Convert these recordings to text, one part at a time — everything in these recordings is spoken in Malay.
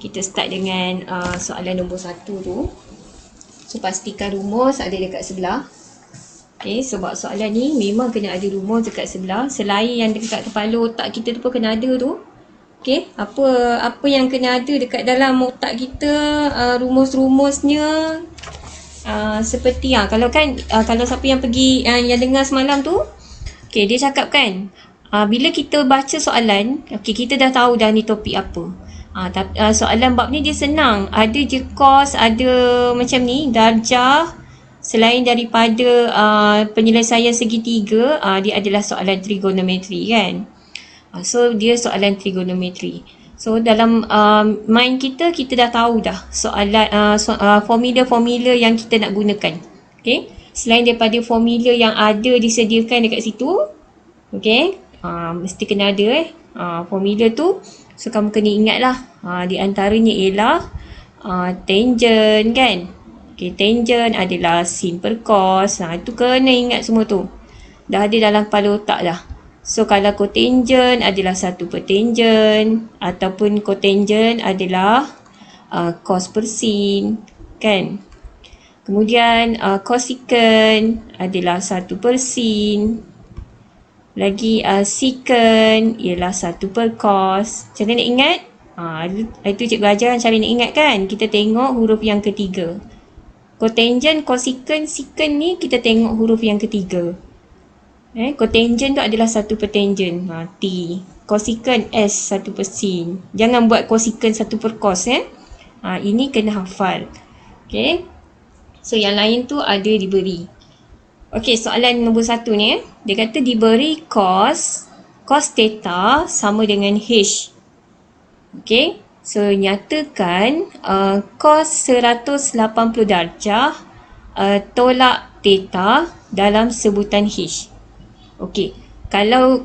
Kita start dengan soalan nombor 1 tu. So pastikan rumus ada dekat sebelah. Okay, sebab soalan ni memang kena ada rumus dekat sebelah. Selain yang dekat kepala otak kita tu pun kena ada tu. Okay, apa yang kena ada dekat dalam otak kita, rumus-rumusnya. Seperti kalau siapa yang pergi yang dengar semalam tu, okay, dia cakap kan, bila kita baca soalan, okay, kita dah tahu dah ni topik apa. Tapi soalan bab ni dia senang. Ada je kos, ada macam ni, darjah. Selain daripada penyelesaian segitiga, dia adalah soalan trigonometri kan. So dia soalan trigonometri. So dalam mind kita dah tahu dah soalan formula-formula yang kita nak gunakan. Okay. Selain daripada formula yang ada disediakan dekat situ, okay, mesti kena ada formula tu. So kamu kena ingat lah, di antaranya ialah tangent kan. Okay, tangent adalah sin per cos. Itu kena ingat semua tu. Dah ada dalam kepala otak dah. So kalau cotangent adalah 1 per tangent, ataupun cotangent adalah cos per sin kan. Kemudian cosecant adalah 1 per sin. Lagi secant ialah 1 per cos. Macam mana nak ingat? Itu cikgu ajar cara nak ingat kan. Kita tengok huruf yang ketiga. Cotangent, cosecant, secant ni kita tengok huruf yang ketiga. Cotangent tu adalah 1 per tangent, T. Cosecant S 1 per sin. Jangan buat cosecant 1 per cos ini kena hafal. Okay. So yang lain tu ada diberi. Okay, soalan nombor 1 ni dia kata diberi cos theta sama dengan H. Okay. So nyatakan cos 180 darjah tolak theta dalam sebutan H. Okey, kalau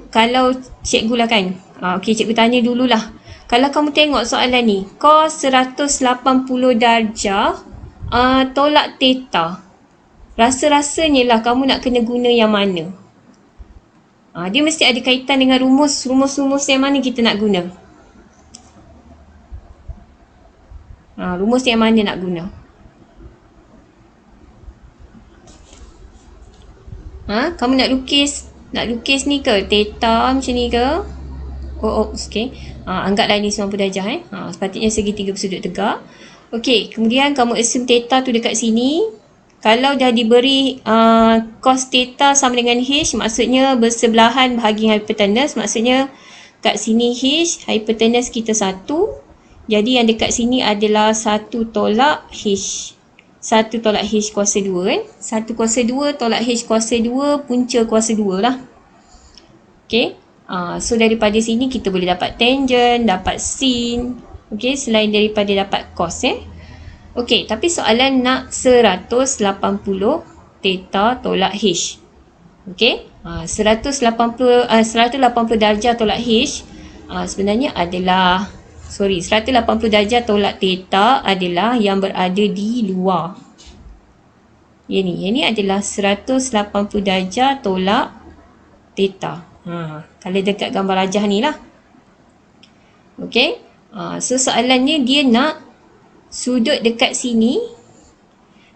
cikgu lah kan. Okey, cikgu tanya dululah. Kalau kamu tengok soalan ni, cos 180 darjah tolak theta. Rasa-rasanya lah kamu nak kena guna yang mana? Dia mesti ada kaitan dengan rumus yang mana kita nak guna. Rumus yang mana nak guna? Kamu nak lukis ni ke? Theta macam ni ke? Okay. Anggaplah ni 90 darjah sepatutnya segitiga bersudut tegak. Okay, kemudian kamu assume theta tu dekat sini. Kalau dah diberi cos theta sama dengan H, maksudnya bersebelahan bahagi hypotenuse. Maksudnya kat sini H, hypotenuse kita 1. Jadi yang dekat sini adalah 1 tolak H. 1 tolak H kuasa 2 kan. 1 kuasa 2 tolak H kuasa 2 punca kuasa 2 lah. Okay. So daripada sini kita boleh dapat tangent, dapat sin. Okay, selain daripada dapat cos Okay, tapi soalan nak 180 theta tolak H. Okay. 180 darjah tolak H sebenarnya adalah 180 darjah tolak theta adalah yang berada di luar. Yang ni adalah 180 darjah tolak theta. Kalau dekat gambar rajah ni lah. Okay. So soalannya dia nak sudut dekat sini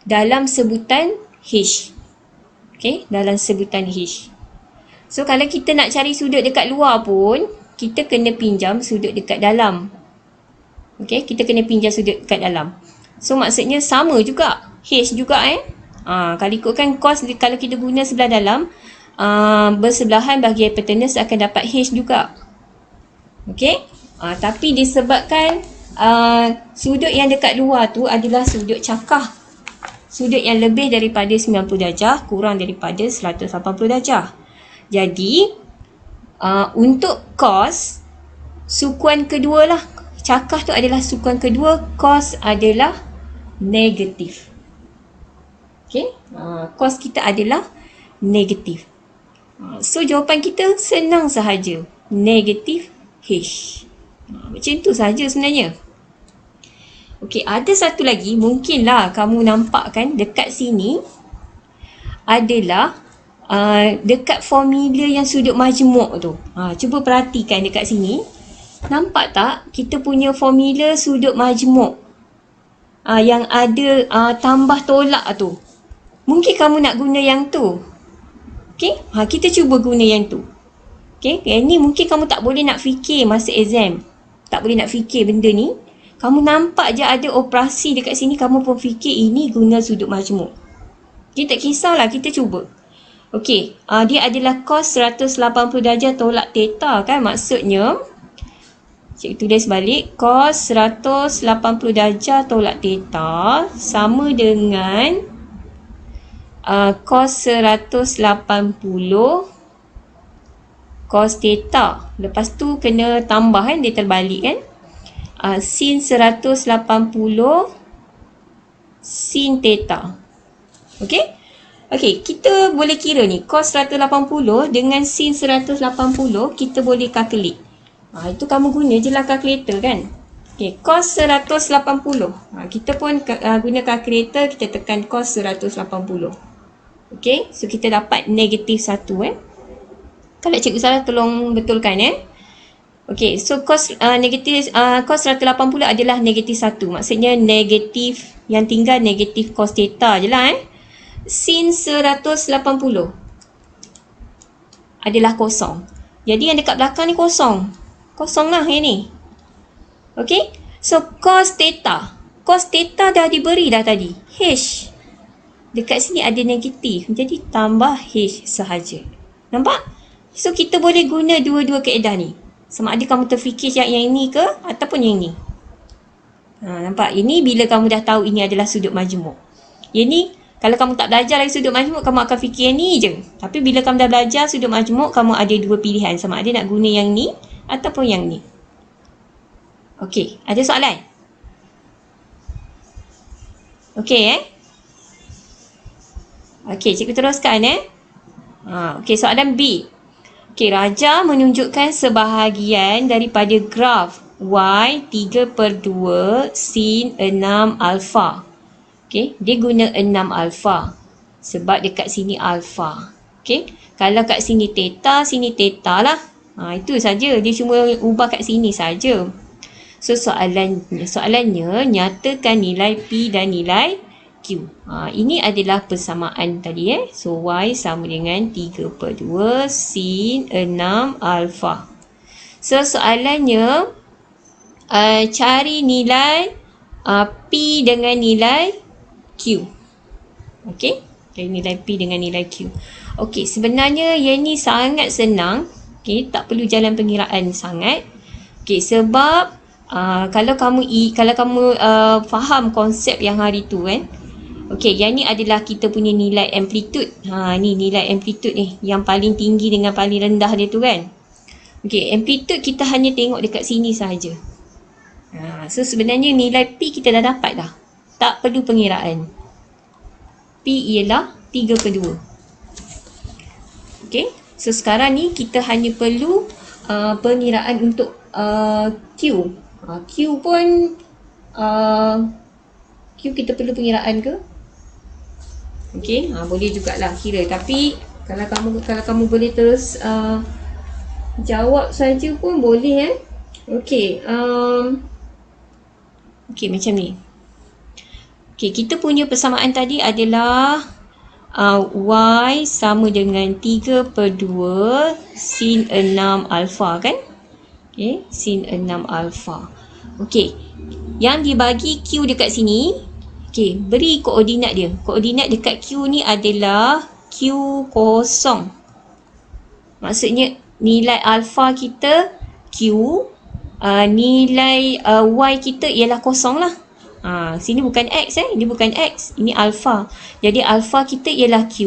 dalam sebutan H. Okay. Dalam sebutan H. So kalau kita nak cari sudut dekat luar pun, kita kena pinjam sudut dekat dalam. Okay. Kita kena pinjam sudut dekat dalam. So maksudnya sama juga. H juga kalau ikutkan cos, kalau kita guna sebelah dalam, bersebelahan bagi hypotenuse akan dapat H juga. Okay. Tapi disebabkan sudut yang dekat luar tu adalah sudut cakah. Sudut yang lebih daripada 90 darjah kurang daripada 180 darjah. Jadi untuk cos, sukuan kedua lah. Cakah tu adalah sukuan kedua, cos adalah negatif. Okay. Cos kita adalah negatif. So jawapan kita senang sahaja. Negatif H. Macam tu sahaja sebenarnya. Okey, ada satu lagi, mungkinlah kamu nampak kan dekat sini adalah dekat formula yang sudut majmuk tu. Cuba perhatikan dekat sini. Nampak tak kita punya formula sudut majmuk yang ada tambah tolak tu. Mungkin kamu nak guna yang tu. Okey, kita cuba guna yang tu. Okey, yang ni mungkin kamu tak boleh nak fikir masa exam. Tak boleh nak fikir benda ni. Kamu nampak je ada operasi dekat sini, kamu pun fikir ini guna sudut majmuk. Kita tak kisahlah, kita cuba. Okey, dia adalah cos 180 darjah tolak theta kan, maksudnya cikgu tulis balik, cos 180 darjah tolak theta sama dengan cos 180 cos theta. Lepas tu kena tambah kan, dia terbalik kan. Sin 180 sin theta. Okey? Okey, kita boleh kira ni cos 180 dengan sin 180 kita boleh calculate. Itu kamu guna je lah calculator kan. Okey, cos 180. Kita pun guna calculator, kita tekan cos 180. Okey, so kita dapat negatif 1 Kalau cikgu salah tolong betulkan Okey, so cos cos 180 adalah negatif 1. Maksudnya negatif, yang tinggal negatif cos theta je lah Sin 180 adalah kosong. Jadi yang dekat belakang ni kosong. Kosong lah yang ni. Okey, so cos theta. Cos theta dah diberi dah tadi. H. Dekat sini ada negatif. Jadi tambah H sahaja. Nampak? So kita boleh guna dua-dua kaedah ni. Sama ada kamu terfikir yang ini ke ataupun yang ini. Nampak? Ini bila kamu dah tahu ini adalah sudut majmuk. Yang ni, kalau kamu tak belajar lagi sudut majmuk, kamu akan fikir yang ni je. Tapi bila kamu dah belajar sudut majmuk, kamu ada dua pilihan. Sama ada nak guna yang ni ataupun yang ni. Okey, ada soalan? Okey Okey, cikgu teruskan Okey, soalan B. Okey, Raja menunjukkan sebahagian daripada graf Y 3/2 sin 6 alfa. Okey, dia guna 6 alfa. Sebab dekat sini alfa. Okey, kalau kat sini theta lah. Itu saja. Dia cuma ubah kat sini saja. So, soalannya nyatakan nilai P dan nilai Q. Ini adalah persamaan tadi So, Y sama dengan 3/2 sin 6 alfa. So, soalannya cari nilai P dengan nilai Q. Okey, cari nilai P dengan nilai Q. Okey, sebenarnya yang ni sangat senang. Okey, tak perlu jalan pengiraan sangat. Okey, sebab kalau kamu faham konsep yang hari tu Okey, yang ni adalah kita punya nilai amplitude. Ni nilai amplitude ni yang paling tinggi dengan paling rendah dia tu kan. Okey, amplitude kita hanya tengok dekat sini sahaja. So sebenarnya nilai P kita dah dapat dah. Tak perlu pengiraan. P ialah 3/2. Okey, so sekarang ni kita hanya perlu pengiraan untuk Q. Q pun Q kita perlu pengiraan ke? Okey, boleh jugalah kira. Tapi kalau kamu boleh terus jawab saja pun boleh Okey, okey macam ni. Okey, kita punya persamaan tadi adalah Y sama dengan 3/2 sin 6 alfa kan? Okey, sin 6 alfa. Okey, yang dibagi Q dekat sini. Okey, beri koordinat dia. Koordinat dekat Q ni adalah Q kosong. Maksudnya nilai alfa kita Q, nilai Y kita ialah kosong lah. Sini bukan X ini bukan X, ini alfa. Jadi alfa kita ialah Q,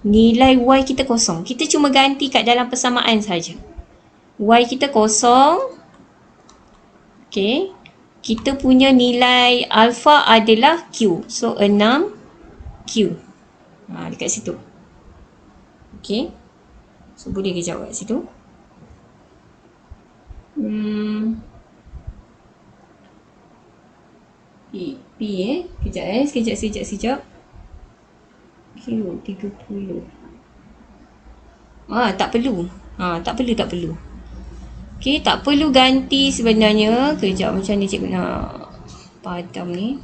nilai Y kita kosong. Kita cuma ganti kat dalam persamaan saja. Y kita kosong. Okey. Kita punya nilai alfa adalah Q. So 6Q. Dekat situ. Okey. So boleh ke jawab kat situ? P sekejap. Q 30. Tak perlu. Tak perlu. Okey, tak perlu ganti sebenarnya. Kejap macam ni cikgu nak padam ni.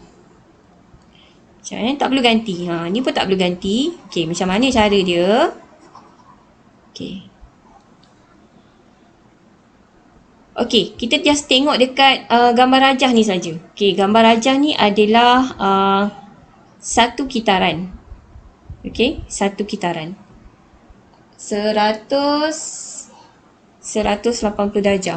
Sekejap tak perlu ganti. Ni pun tak perlu ganti. Okey, macam mana cara dia? Okey. Okey, kita just tengok dekat gambar rajah ni saja. Okey, gambar rajah ni adalah satu kitaran. Okey, satu kitaran. 180 darjah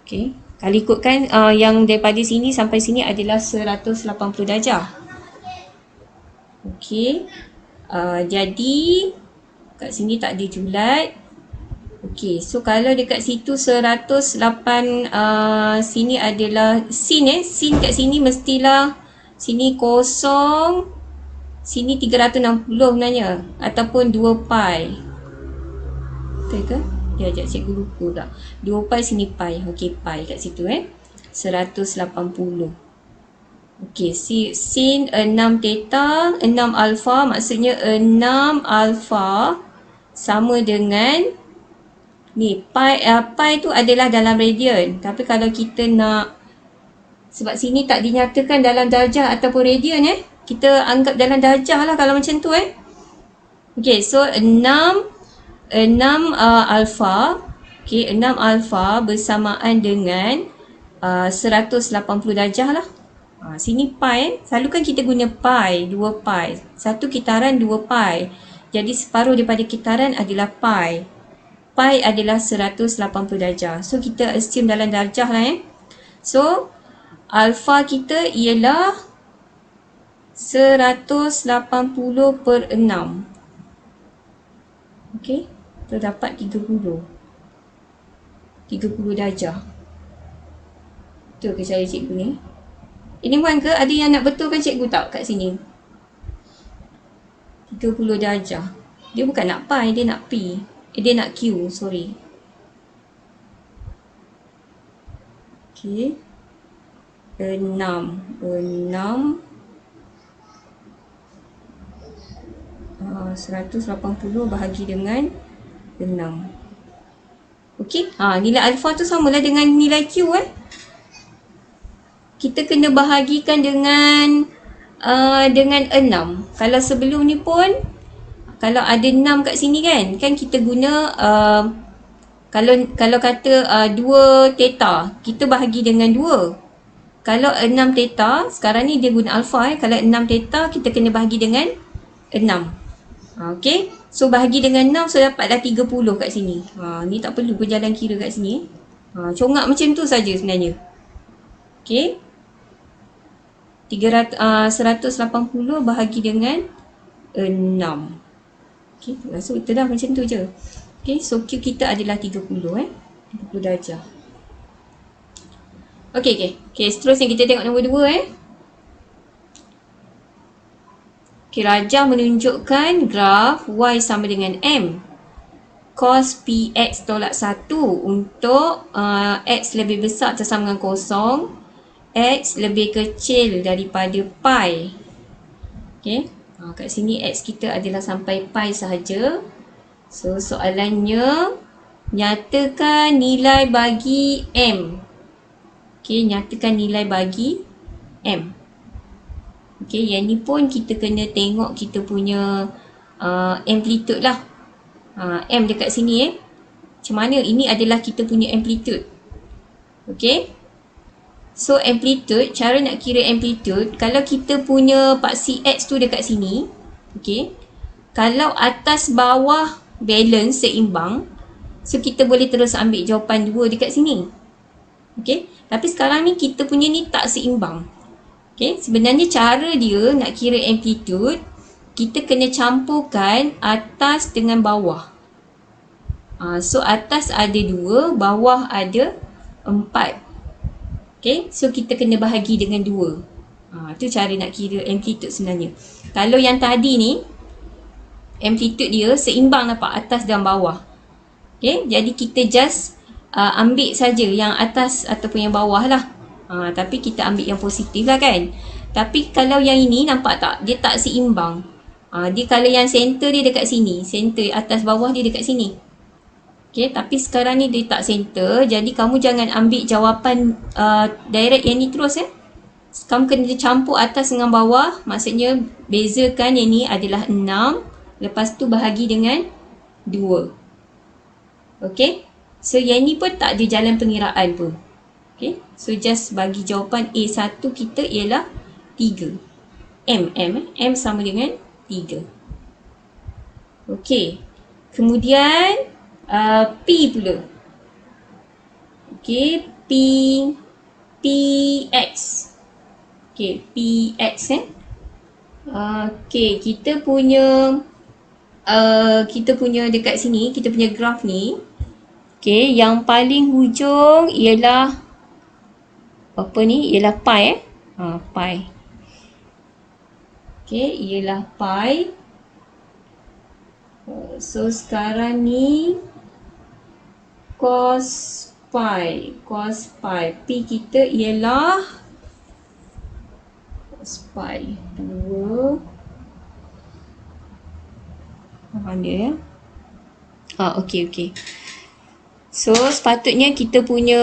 Okey. Kalau ikutkan yang daripada sini sampai sini adalah 180 darjah. Okey. Jadi kat sini tak ada julat. Okey, so kalau dekat situ 108 sini adalah sin sin kat sini mestilah sini kosong, sini 360 sebenarnya ataupun 2 pi. Betul ke? Ya, sekejap cikgu lupa pula. 2 pi sini pi. Okey, pi kat situ 180. Okey, sin 6 theta, 6 alpha, maksudnya 6 alpha sama dengan ni, pi tu adalah dalam radian. Tapi kalau kita nak, sebab sini tak dinyatakan dalam darjah ataupun radian kita anggap dalam darjah lah kalau macam tu Okey, so 6 alpha. Okey, 6 alpha bersamaan dengan 180 darjah lah. Sini pi selalu kan kita guna pi, 2 pi. Satu kitaran 2 pi. Jadi separuh daripada kitaran adalah pi. Pi adalah 180 darjah. So kita assume dalam darjah lah So alpha kita ialah 180/6. Okey, kita dapat 30 darjah. Betul ke cara cikgu ni? Ini muan ke? Ada yang nak betulkan cikgu tak kat sini? 30 darjah. Dia bukan nak pi, dia nak p. Dia nak q, sorry. Okey. 6 180 bahagi dengan 6. Okey, nilai alpha tu samalah dengan nilai q Kita kena bahagikan dengan 6. Kalau sebelum ni pun kalau ada 6 kat sini kan kita guna kalau kata 2 theta, kita bahagi dengan 2. Kalau 6 theta, sekarang ni dia guna alpha kalau 6 theta kita kena bahagi dengan 6. Okey, so bahagi dengan 6, so dapatlah 30 kat sini. Ni tak perlu berjalan kira kat sini. Congak macam tu saja sebenarnya. Okey, 180 bahagi dengan 6. Okey, rasa betul dah macam tu je. Okey, so Q kita adalah 30 30 darjah. Okey, seterusnya kita tengok nombor 2 Okey, rajah menunjukkan graf Y sama dengan M cos PX tolak 1 untuk X lebih besar atau sama dengan kosong, X lebih kecil daripada pi. Okey, kat sini X kita adalah sampai pi sahaja. So soalannya, nyatakan nilai bagi M. Okey, nyatakan nilai bagi M. Okey, yang ni pun kita kena tengok kita punya amplitude lah. M dekat sini macam mana? Ini adalah kita punya amplitude. Okey. So amplitude, cara nak kira amplitude, kalau kita punya paksi X tu dekat sini, okey. Kalau atas bawah balance seimbang, so kita boleh terus ambil jawapan 2 dekat sini. Okey. Tapi sekarang ni kita punya ni tak seimbang. Okay, sebenarnya cara dia nak kira amplitude, kita kena campurkan atas dengan bawah. So atas ada 2, bawah ada 4. Okay, so kita kena bahagi dengan 2. Tu cara nak kira amplitude sebenarnya. Kalau yang tadi ni, amplitude dia seimbang nampak atas dan bawah. Okay, jadi kita just ambil saja yang atas ataupun yang bawah lah. Tapi kita ambil yang positif lah kan. Tapi kalau yang ini nampak tak, dia tak seimbang. Dia kalau yang center dia dekat sini, center atas bawah dia dekat sini. Okay, tapi sekarang ni dia tak center. Jadi kamu jangan ambil jawapan direct yang ni terus Kamu kena campur atas dengan bawah. Maksudnya bezakan yang ni adalah 6. Lepas tu bahagi dengan 2. Okay. So yang ni pun tak ada jalan pengiraan pun. Okay. So just bagi jawapan A1 kita ialah 3. M sama dengan 3. Okay. Kemudian P pula. Okay. PX. Okay. PX Okay. Kita punya dekat sini, kita punya graf ni. Okay. Yang paling hujung ialah apa ni? Ialah pi pi. Okay. Ialah pi. So sekarang ni cos pi. P kita ialah cos pi 2. Mana ya? Okey. So sepatutnya kita punya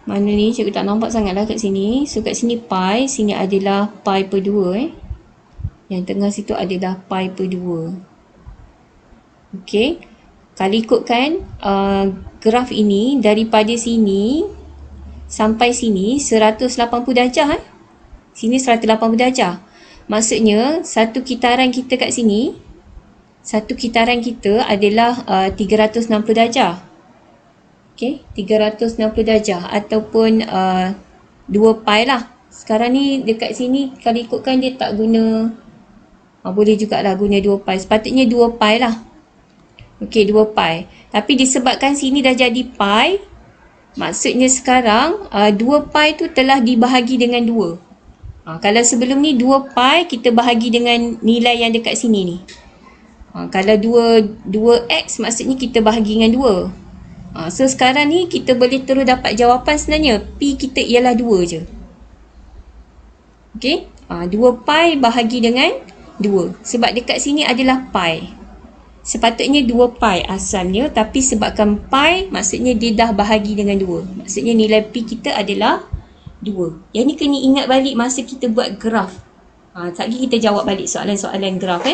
mana ni, cikgu tak nampak sangat lah kat sini. So kat sini pi, sini adalah pi per 2 Yang tengah situ adalah pi per 2. Okey. Kalau ikutkan graf ini daripada sini sampai sini 180 darjah Sini 180 darjah. Maksudnya satu kitaran kita kat sini, satu kitaran kita adalah 360 darjah. Okey, 360 darjah ataupun 2 pi lah. Sekarang ni dekat sini kalau ikutkan dia tak guna boleh jugalah guna 2 pi. Sepatutnya 2 pi lah. Okey, 2 pi. Tapi disebabkan sini dah jadi pi, maksudnya sekarang 2 pi tu telah dibahagi dengan 2. Kalau sebelum ni 2 pi kita bahagi dengan nilai yang dekat sini ni. Kalau 2x maksudnya kita bahagi dengan 2. So sekarang ni kita boleh terus dapat jawapan sebenarnya. P kita ialah 2 je. Okey. 2 pi bahagi dengan 2. Sebab dekat sini adalah pi. Sepatutnya 2 pi asalnya, tapi sebabkan pi maksudnya dia dah bahagi dengan 2. Maksudnya nilai P kita adalah 2. Yang ni kena ingat balik masa kita buat graf. Sekejap lagi kita jawab balik soalan-soalan graf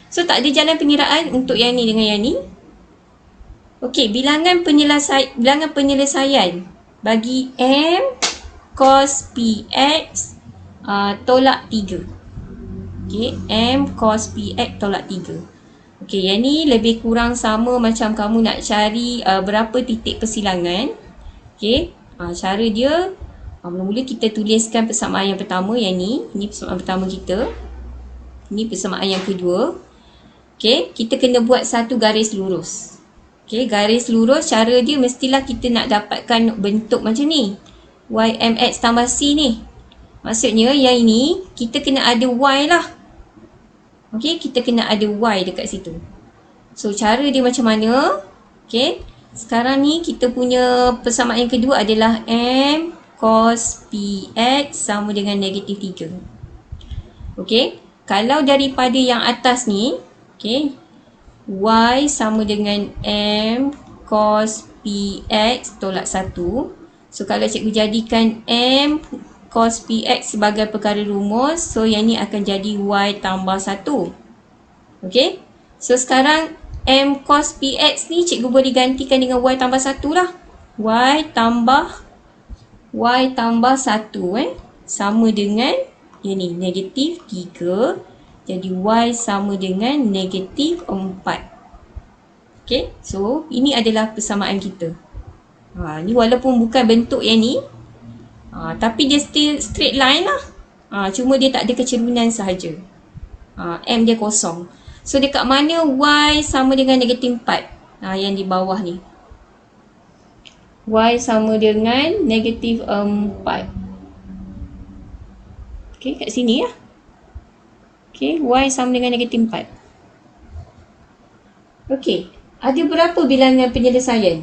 So tak ada jalan pengiraan untuk yang ni dengan yang ni. Okey, bilangan penyelesaian bagi M cos PX tolak 3. Okey, M cos PX tolak 3. Okey, yang ni lebih kurang sama macam kamu nak cari berapa titik persilangan. Okey, cara dia mula-mula kita tuliskan persamaan yang pertama yang ni. Ini persamaan pertama kita. Ini persamaan yang kedua. Okey, kita kena buat satu garis lurus. Okey, garis lurus cara dia mestilah kita nak dapatkan bentuk macam ni. YMX tambah C ni. Maksudnya yang ini kita kena ada Y lah. Okey, kita kena ada Y dekat situ. So, cara dia macam mana? Okey, sekarang ni kita punya persamaan yang kedua adalah M cos PX sama dengan negatif 3. Okey, kalau daripada yang atas ni, okey, Y sama dengan M cos PX tolak 1. So, kalau cikgu jadikan M cos PX sebagai perkara rumus, so yang ni akan jadi Y tambah 1. Okey. So sekarang M cos PX ni cikgu boleh gantikan dengan Y tambah 1 lah. Y tambah 1 sama dengan yang ni negatif 3. Jadi Y sama dengan negatif 4. Okey. So ini adalah persamaan kita. Ni walaupun bukan bentuk yang ni, tapi dia still straight line lah. Cuma dia tak ada kecerunan sahaja. M dia kosong. So dekat mana Y sama dengan negatif 4? Yang di bawah ni. Y sama dengan negatif 4. Okey, kat sini lah. Okey, Y sama dengan negatif 4. Okey, ada berapa bilangan penyelesaian?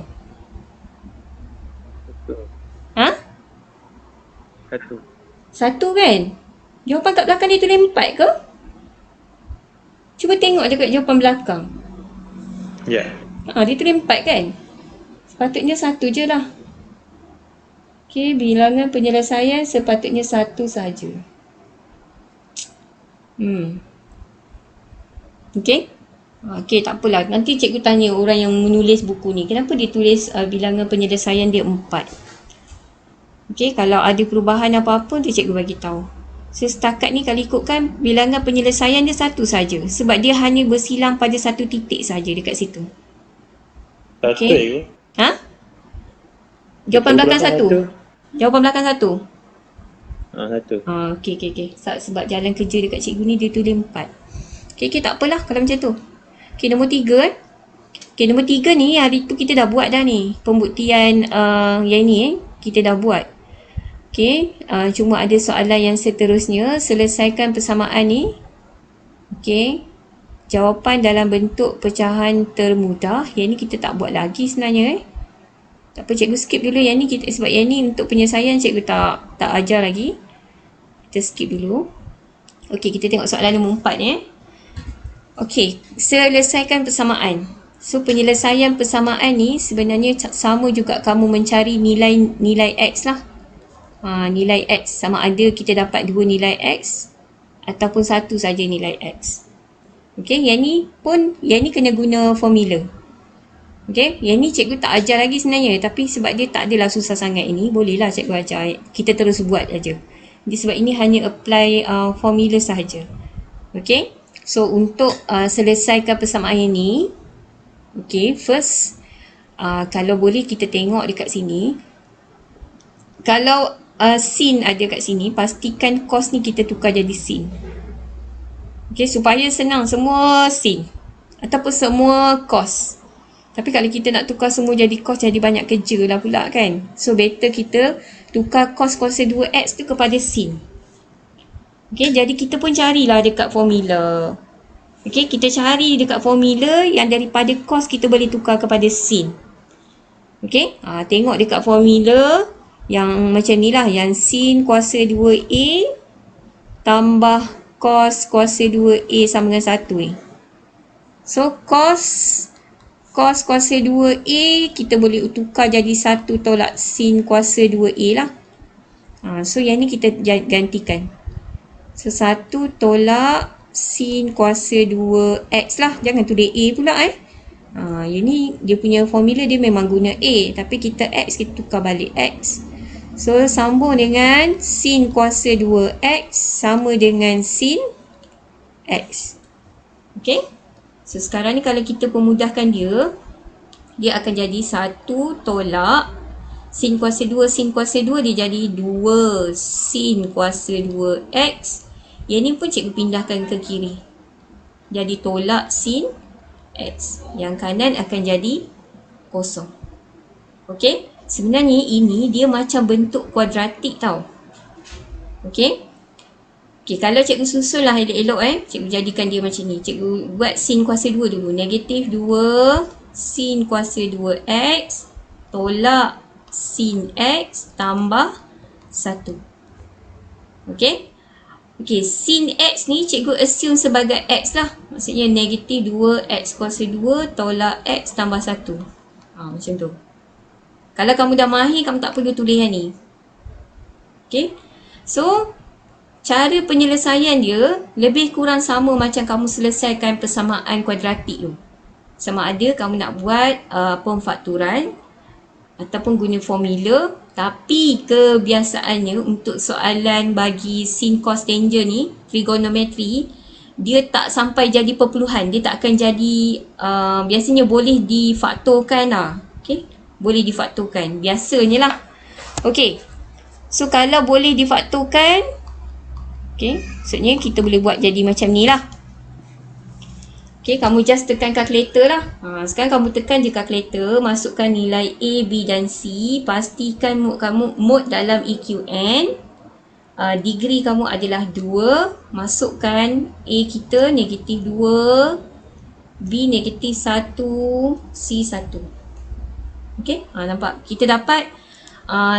Satu kan? Jawapan kat belakang dia tulis 4 ke? Cuba tengok dekat jawapan belakang. Ya. Dia tulis 4 kan? Sepatutnya 1 je lah. Okey, bilangan penyelesaian sepatutnya 1 saja. Okey? Okey, tak apalah. Nanti cikgu tanya orang yang menulis buku ni, kenapa dia tulis bilangan penyelesaian dia 4? Okey, kalau ada perubahan apa-apa, dia cikgu bagi tahu. So, setakat ni kalau ikutkan bilangan penyelesaian dia 1 saja. Sebab dia hanya bersilang pada 1 titik saja dekat situ. Satu Okey? Ha? Jawapan belakang 1. Jawapan belakang 1. Satu. Okey. Sebab jalan kerja dekat cikgu ni dia tulis 4. Okey, tak apalah kalau macam tu. Okey, nombor 3 Okey, nombor 3 ni hari tu kita dah buat dah ni. Pembuktian yang ni kita dah buat. Okey, cuma ada soalan yang seterusnya. Selesaikan persamaan ni. Okey. Jawapan dalam bentuk pecahan termudah. Yang ni kita tak buat lagi sebenarnya. Tak apa, cikgu skip dulu yang ni kita, sebab yang ni untuk penyelesaian cikgu tak ajar lagi. Kita skip dulu. Okey, kita tengok soalan nombor 4 ni. Okey, selesaikan persamaan. So, penyelesaian persamaan ni sebenarnya sama juga kamu mencari nilai X lah. Nilai X sama ada kita dapat 2 nilai X ataupun 1 saja nilai X. Okey, yang ni kena guna formula. Okey, yang ni cikgu tak ajar lagi sebenarnya, tapi sebab dia tak adalah susah sangat ini, bolehlah cikgu ajar. Kita terus buat aja. Jadi sebab ini hanya apply formula sahaja. Okey, so untuk selesaikan persamaan ini, okey, first kalau boleh kita tengok dekat sini. Kalau sin ada kat sini, pastikan cos ni kita tukar jadi sin. Okey, supaya senang, semua sin ataupun semua cos. Tapi kalau kita nak tukar semua jadi cos, jadi banyak kerja lah pula kan. So better kita tukar cos kuasa 2x tu kepada sin. Okey, jadi kita pun carilah dekat formula. Okey, kita cari dekat formula yang daripada cos kita boleh tukar kepada sin. Okey, tengok dekat formula yang macam ni lah, yang sin kuasa 2a tambah cos kuasa 2a sama dengan 1 ni. So cos kuasa 2a kita boleh tukar jadi 1 tolak sin kuasa 2a lah. So yang ni kita gantikan. So 1 tolak sin kuasa 2x lah. Jangan tulis a pula yang ni dia punya formula dia memang guna a, tapi kita x kita tukar balik x. So sambung dengan sin kuasa 2x sama dengan sin x. Okay. So sekarang ni kalau kita pemudahkan dia akan jadi 1 tolak sin kuasa 2 dia jadi 2 sin kuasa 2x. Yang ni pun cikgu pindahkan ke kiri. Jadi tolak sin x. Yang kanan akan jadi kosong. Okey. Sebenarnya ini dia macam bentuk kuadratik tau. Okey. Okey, kalau cikgu susun lah elok-elok cikgu jadikan dia macam ni. Cikgu buat sin kuasa 2 dulu. Negatif 2 sin kuasa 2x tolak sin x tambah 1. Okey. Okey, sin x ni cikgu assume sebagai x lah. Maksudnya negatif 2x kuasa 2 tolak x tambah 1. Macam tu. Kalau kamu dah mahir, kamu tak perlu tulis yang ni. Okey. So, cara penyelesaian dia lebih kurang sama macam kamu selesaikan persamaan kuadratik tu. Sama ada kamu nak buat pemfakturan ataupun guna formula, tapi kebiasaannya untuk soalan bagi sin cos tangent ni, trigonometri, dia tak sampai jadi perpuluhan. Dia tak akan jadi, biasanya boleh difaktorkan lah. Okay? Boleh difaktorkan. Biasanya lah. Okay. So, kalau boleh difaktorkan, okay, maksudnya kita boleh buat jadi macam ni lah. Okay, kamu just tekan kalkulator lah. Sekarang kamu tekan je kalkulator, masukkan nilai A, B dan C. Pastikan mode dalam EQN. Degree kamu adalah 2. Masukkan A kita negatif 2, B negatif 1, C 1. Okay, nampak? Kita dapat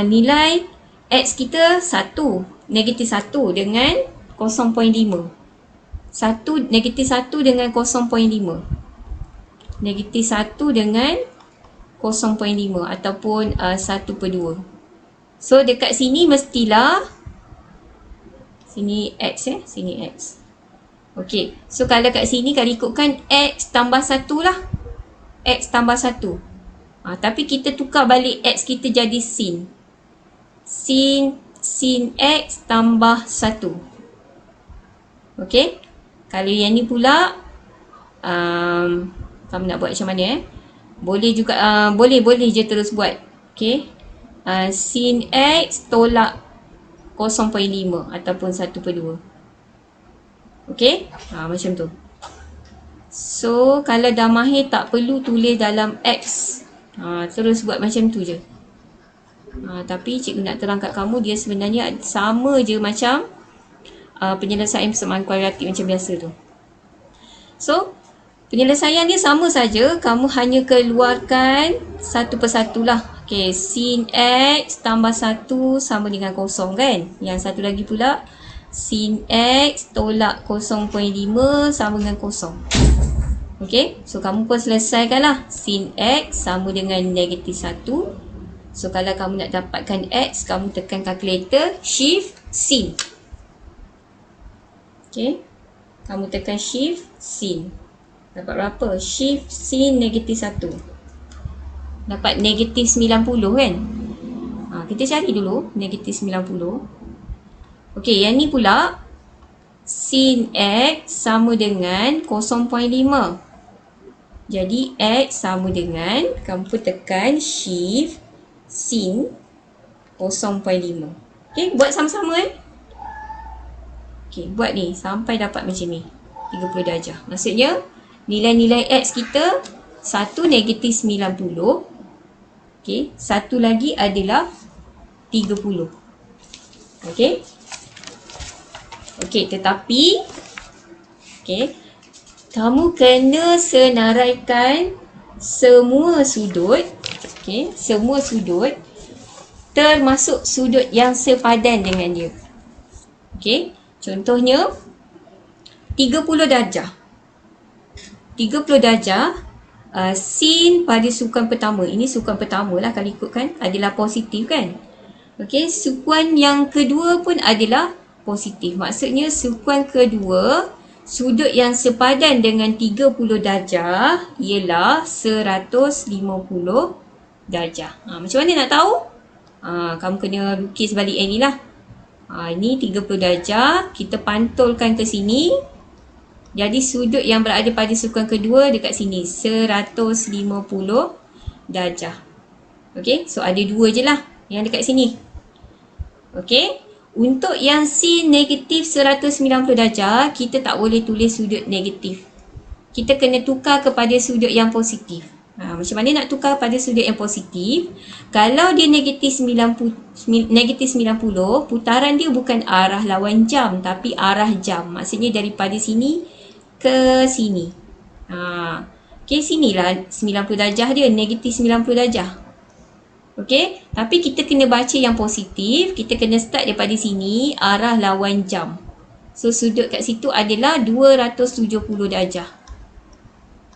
nilai X kita 1, negatif 1 dengan 0.5. 1 negatif 1 dengan 0.5. Negatif 1 dengan 0.5 ataupun 1/2. So dekat sini mestilah sini X sini X. Okey, so kalau kat sini kalau ikutkan X tambah 1 lah. X tambah 1. Tapi kita tukar balik X kita jadi sin. Sin X tambah 1. Okey, kalau yang ni pula kamu nak buat macam mana boleh juga, boleh je terus buat. Okey, sin X tolak 0.5 ataupun 1/2. Okey, macam tu. So kalau dah mahir tak perlu tulis dalam X, terus buat macam tu je. Tapi cikgu nak terang kat kamu, dia sebenarnya sama je macam penyelesaian persamaan kuadratik macam biasa tu. So penyelesaian dia sama saja, kamu hanya keluarkan satu persatu lah. Okey, sin X tambah 1 sama dengan 0 kan. Yang satu lagi pula sin X tolak 0.5 sama dengan 0. Okey, so kamu pun selesaikan lah. Sin X sama dengan negatif 1. So kalau kamu nak dapatkan X, kamu tekan kalkulator, shift, sin. Okey, kamu tekan shift, sin. Dapat berapa? Shift, sin, negatif 1. Dapat negatif 90 kan? Kita cari dulu negatif 90. Okey, yang ni pula sin X sama dengan 0.5. Jadi X sama dengan, kamu pun tekan shift, sin, 0.5. Okey, buat sama-sama Okey, buat ni sampai dapat macam ni, 30 darjah. Maksudnya nilai-nilai X kita, satu negatif 90. Okey, satu lagi adalah 30. Okey. Okey, tetapi kamu kena senaraikan semua sudut. Okey, semua sudut termasuk sudut yang sepadan dengan dia. Okey, contohnya 30 darjah. 30 darjah, sin pada sukuan pertama. Ini sukuan pertama lah kalau ikutkan, adalah positif kan. Okey, sukuan yang kedua pun adalah positif. Maksudnya sukuan kedua, sudut yang sepadan dengan 30 darjah ialah 150 darjah. Macam mana nak tahu? Kamu kena lukis balik yang ni lah. Ini 30 darjah, kita pantulkan ke sini. Jadi sudut yang berada pada sukuan kedua dekat sini, 150 darjah. Okey, so ada dua je lah yang dekat sini. Okey, untuk yang sin negatif 190 darjah, kita tak boleh tulis sudut negatif. Kita kena tukar kepada sudut yang positif. Macam mana nak tukar pada sudut yang positif? Kalau dia negatif 90, putaran dia bukan arah lawan jam, tapi arah jam. Maksudnya daripada sini ke sini. Okey, sinilah 90 darjah dia, negatif 90 darjah. Okey, tapi kita kena baca yang positif. Kita kena start daripada sini, arah lawan jam. So sudut kat situ adalah 270 darjah.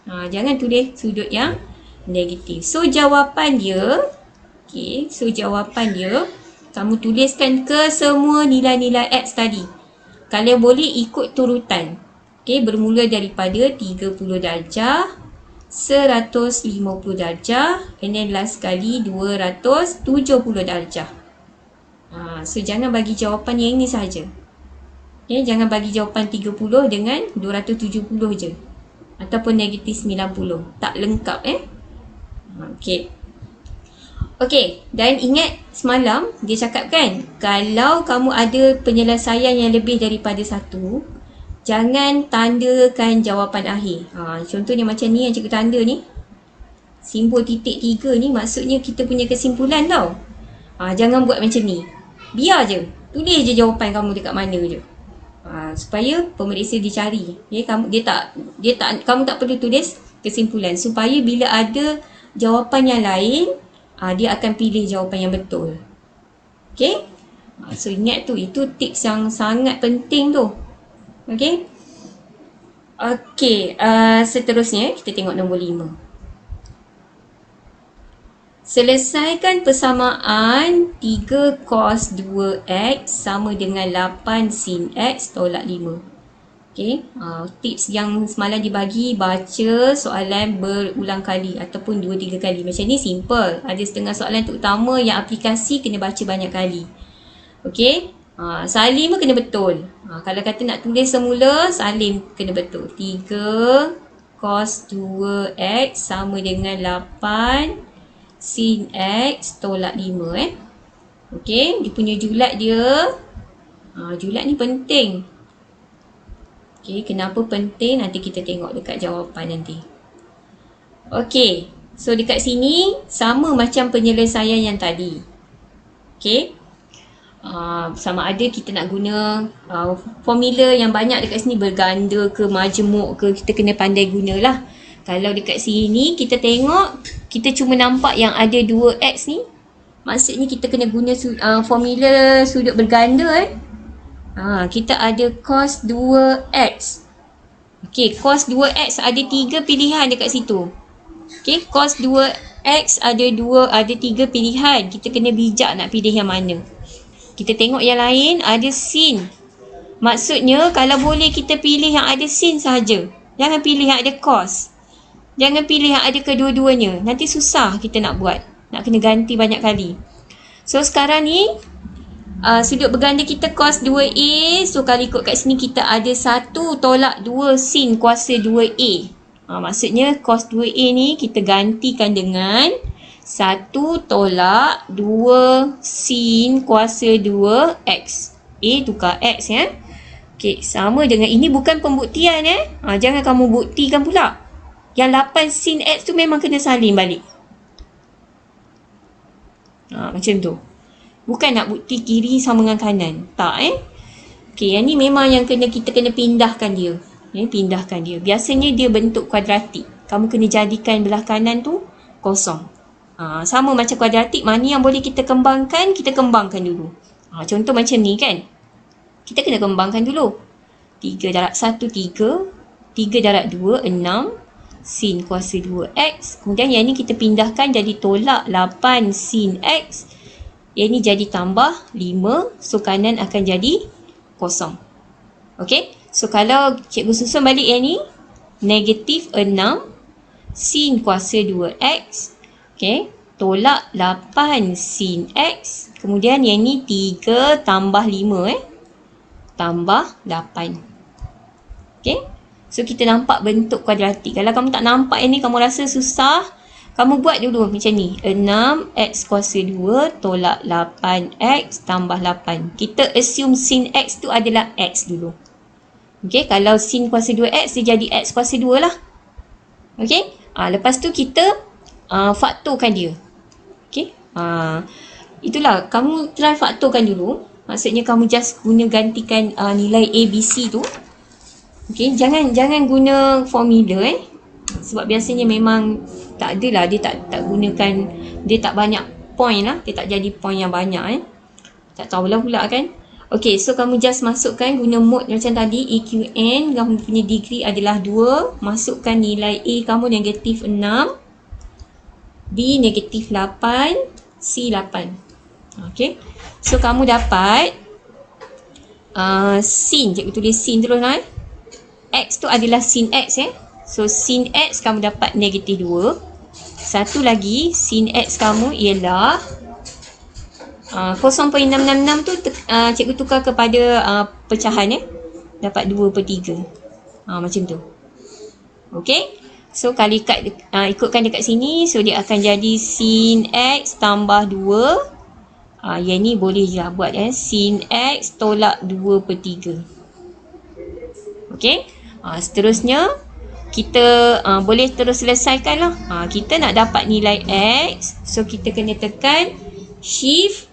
Jangan tulis sudut yang negatif. So jawapan dia, kamu tuliskan ke semua nilai-nilai X tadi. Kalian boleh ikut turutan. Okey, bermula daripada 30 darjah, 150 darjah, and then last sekali 270 darjah. So jangan bagi jawapan yang ini sahaja. Okay, jangan bagi jawapan 30 dengan 270 je. Ataupun negatif 90. Tak lengkap Okey, dan ingat semalam dia cakap kan, kalau kamu ada penyelesaian yang lebih daripada satu, jangan tandakan jawapan akhir. Contohnya macam ni yang cikgu tanda ni. Simbol titik 3 ni maksudnya kita punya kesimpulan tau. Jangan buat macam ni. Biar je. Tulis je jawapan kamu dekat mana je. Supaya pemeriksa dia cari. Kamu tak perlu tulis kesimpulan. Supaya bila ada jawapan yang lain, dia akan pilih jawapan yang betul. Okay? So ingat tu, itu tips yang sangat penting tu. Okey. Okey, seterusnya kita tengok nombor 5. Selesaikan persamaan 3 cos 2x sama dengan 8 sin x tolak 5. Okey, tips yang semalam dibagi, baca soalan berulang kali ataupun 2-3 kali. Macam ni simple. Ada setengah soalan terutama yang aplikasi kena baca banyak kali. Okey, salin pun kena betul. Kalau kata nak tulis semula, salin kena betul. 3 cos 2x sama dengan 8 sin x tolak 5 Okey, dia punya julat dia. Julat ni penting. Okey, kenapa penting? Nanti kita tengok dekat jawapan nanti. Okey, so dekat sini sama macam penyelesaian yang tadi. Okey, sama ada kita nak guna formula yang banyak dekat sini, berganda ke, majmuk ke, kita kena pandai gunalah. Kalau dekat sini kita tengok, kita cuma nampak yang ada 2x ni, maksudnya kita kena guna formula sudut berganda kita ada cos 2x. Okey, cos 2x ada 3 pilihan dekat situ. Okey, cos 2x ada 3 pilihan. Kita kena bijak nak pilih yang mana. Kita tengok yang lain ada sin. Maksudnya kalau boleh kita pilih yang ada sin saja. Jangan pilih yang ada cos. Jangan pilih yang ada kedua-duanya. Nanti susah kita nak buat. Nak kena ganti banyak kali. So sekarang ni sudut berganda kita cos 2A. So kalau ikut kat sini kita ada 1 tolak 2 sin kuasa 2A. Maksudnya cos 2A ni kita gantikan dengan 1 tolak 2 sin kuasa 2x. A tukar x ya. Okey, sama dengan ini bukan pembuktian jangan kamu buktikan pula. Yang 8 sin x tu memang kena salin balik. Macam tu. Bukan nak bukti kiri sama dengan kanan. Tak Okey, yang ni memang yang kita kena pindahkan dia. Pindahkan dia. Biasanya dia bentuk kuadratik. Kamu kena jadikan belah kanan tu kosong. Sama macam kuadratik, mana yang boleh kita kembangkan dulu. Contoh macam ni kan. Kita kena kembangkan dulu. 3 darab 1, 3. 3 darab 2, 6. Sin kuasa 2x. Kemudian yang ni kita pindahkan jadi tolak 8 sin x. Yang ni jadi tambah 5. So kanan akan jadi kosong. Okey. So kalau cikgu susun balik yang ni, negatif 6 sin kuasa 2x. Okey. Tolak 8 sin x. Kemudian yang ni 3 tambah 5 tambah 8. Okey. So kita nampak bentuk kuadratik. Kalau kamu tak nampak yang ni, kamu rasa susah, kamu buat dulu macam ni. 6x kuasa 2 tolak 8x tambah 8. Kita assume sin x tu adalah x dulu. Okey, kalau sin kuasa 2x dia jadi x kuasa 2 lah. Okey, lepas tu kita faktorkan dia. Okey, itulah, kamu try faktorkan dulu. Maksudnya kamu just guna gantikan nilai A, B, C tu. Okey, jangan guna formula sebab biasanya memang tak adalah, dia tak gunakan, dia tak banyak point lah, dia tak jadi point yang banyak tak tahulah pula kan. Okey, so kamu just masukkan guna mode macam tadi, EQN, kamu punya degree adalah 2, masukkan nilai A kamu negatif 6, B negatif 8, C 8. Okey, so kamu dapat sin, cikgu tulis sin terus lah x tu adalah sin x so sin x kamu dapat negatif 2. Satu lagi sin x kamu ialah 0.666 tu cikgu tukar kepada pecahan dapat 2/3. Macam tu. Okey, so kalau ikutkan dekat sini, so dia akan jadi sin x tambah 2. Yang ni boleh je buat sin x tolak 2/3. Okey, seterusnya kita boleh terus selesaikan lah. Kita nak dapat nilai x, so kita kena tekan shift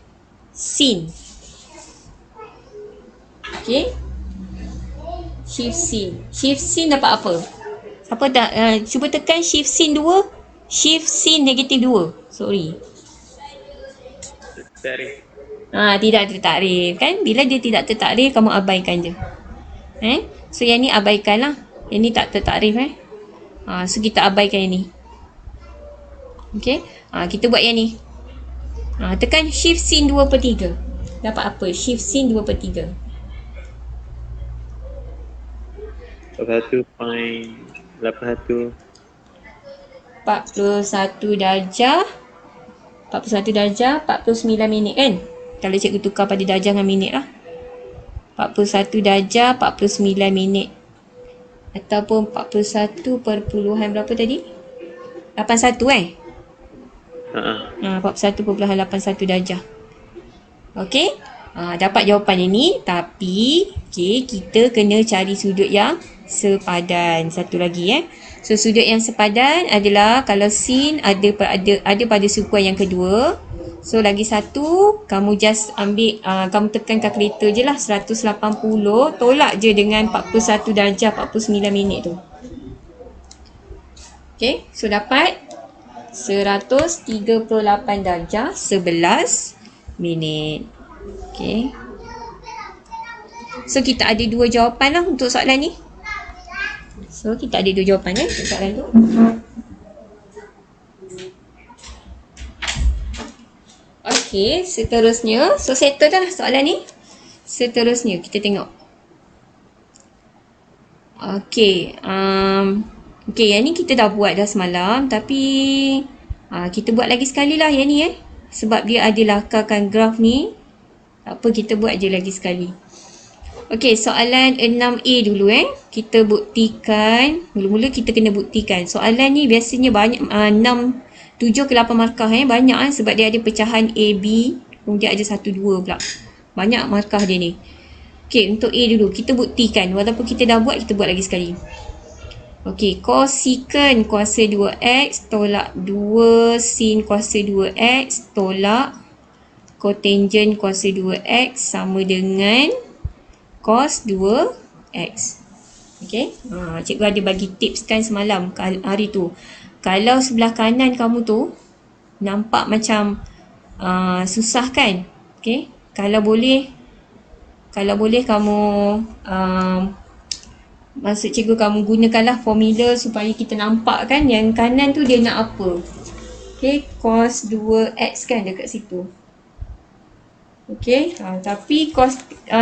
sin. Okey, shift sin. Shift sin dapat apa? Siapa dah cuba tekan shift sin 2. Shift sin negatif 2. Sorry. Tarik. Tidak tertakrif kan? Bila dia tidak tertakrif, kamu abaikan je. So yang ni abaikan lah. Yang ni tak tertakrif so kita abaikan yang ni. Okay, kita buat yang ni. Tekan shift sin 2/3. Dapat apa? Shift sin 2/3. 41.81. 41 darjah 49 minit kan. Kalau cikgu tukar pada darjah dengan minit lah. 41 darjah 49 minit. Ataupun 41 perpuluhan berapa tadi? 81 41.81 darjah. Okey. Dapat jawapan yang ni. Tapi kita kena cari sudut yang sepadan. Satu lagi So sudut yang sepadan adalah kalau sin ada pada sukuan yang kedua. So lagi satu, kamu just ambil kamu tekan kalkulator je lah 180 tolak je dengan 41 darjah 49 minit tu. Okay, so dapat 138 darjah 11 minit. Okay, so kita ada dua jawapan lah untuk soalan ni. So kita ada dua jawapan untuk soalan tu. Okay, seterusnya. So settle dah soalan ni. Seterusnya kita tengok. Okay, yang ni kita dah buat dah semalam. Tapi kita buat lagi sekali lah yang ni sebab dia ada lakarkan graf ni. Tak apa, kita buat je lagi sekali. Okay, soalan 6A dulu kita buktikan. Mula-mula kita kena buktikan. Soalan ni biasanya banyak 7 ke 8 markah banyak sebab dia ada pecahan A, B, kemudian ada 1, 2 pula. Banyak markah dia ni. Okay, untuk A dulu kita buktikan. Walaupun kita dah buat, kita buat lagi sekali. Okay, cosecant kuasa 2x tolak 2 sin kuasa 2x tolak cotangent kuasa 2x sama dengan cos 2x. Okay, cikgu ada bagi tips kan semalam hari tu. Kalau sebelah kanan kamu tu nampak macam susah kan? Okay, kalau boleh kamu maksud cikgu kamu gunakanlah formula supaya kita nampak kan yang kanan tu dia nak apa. Okay, cos 2x kan dekat situ. Okay, tapi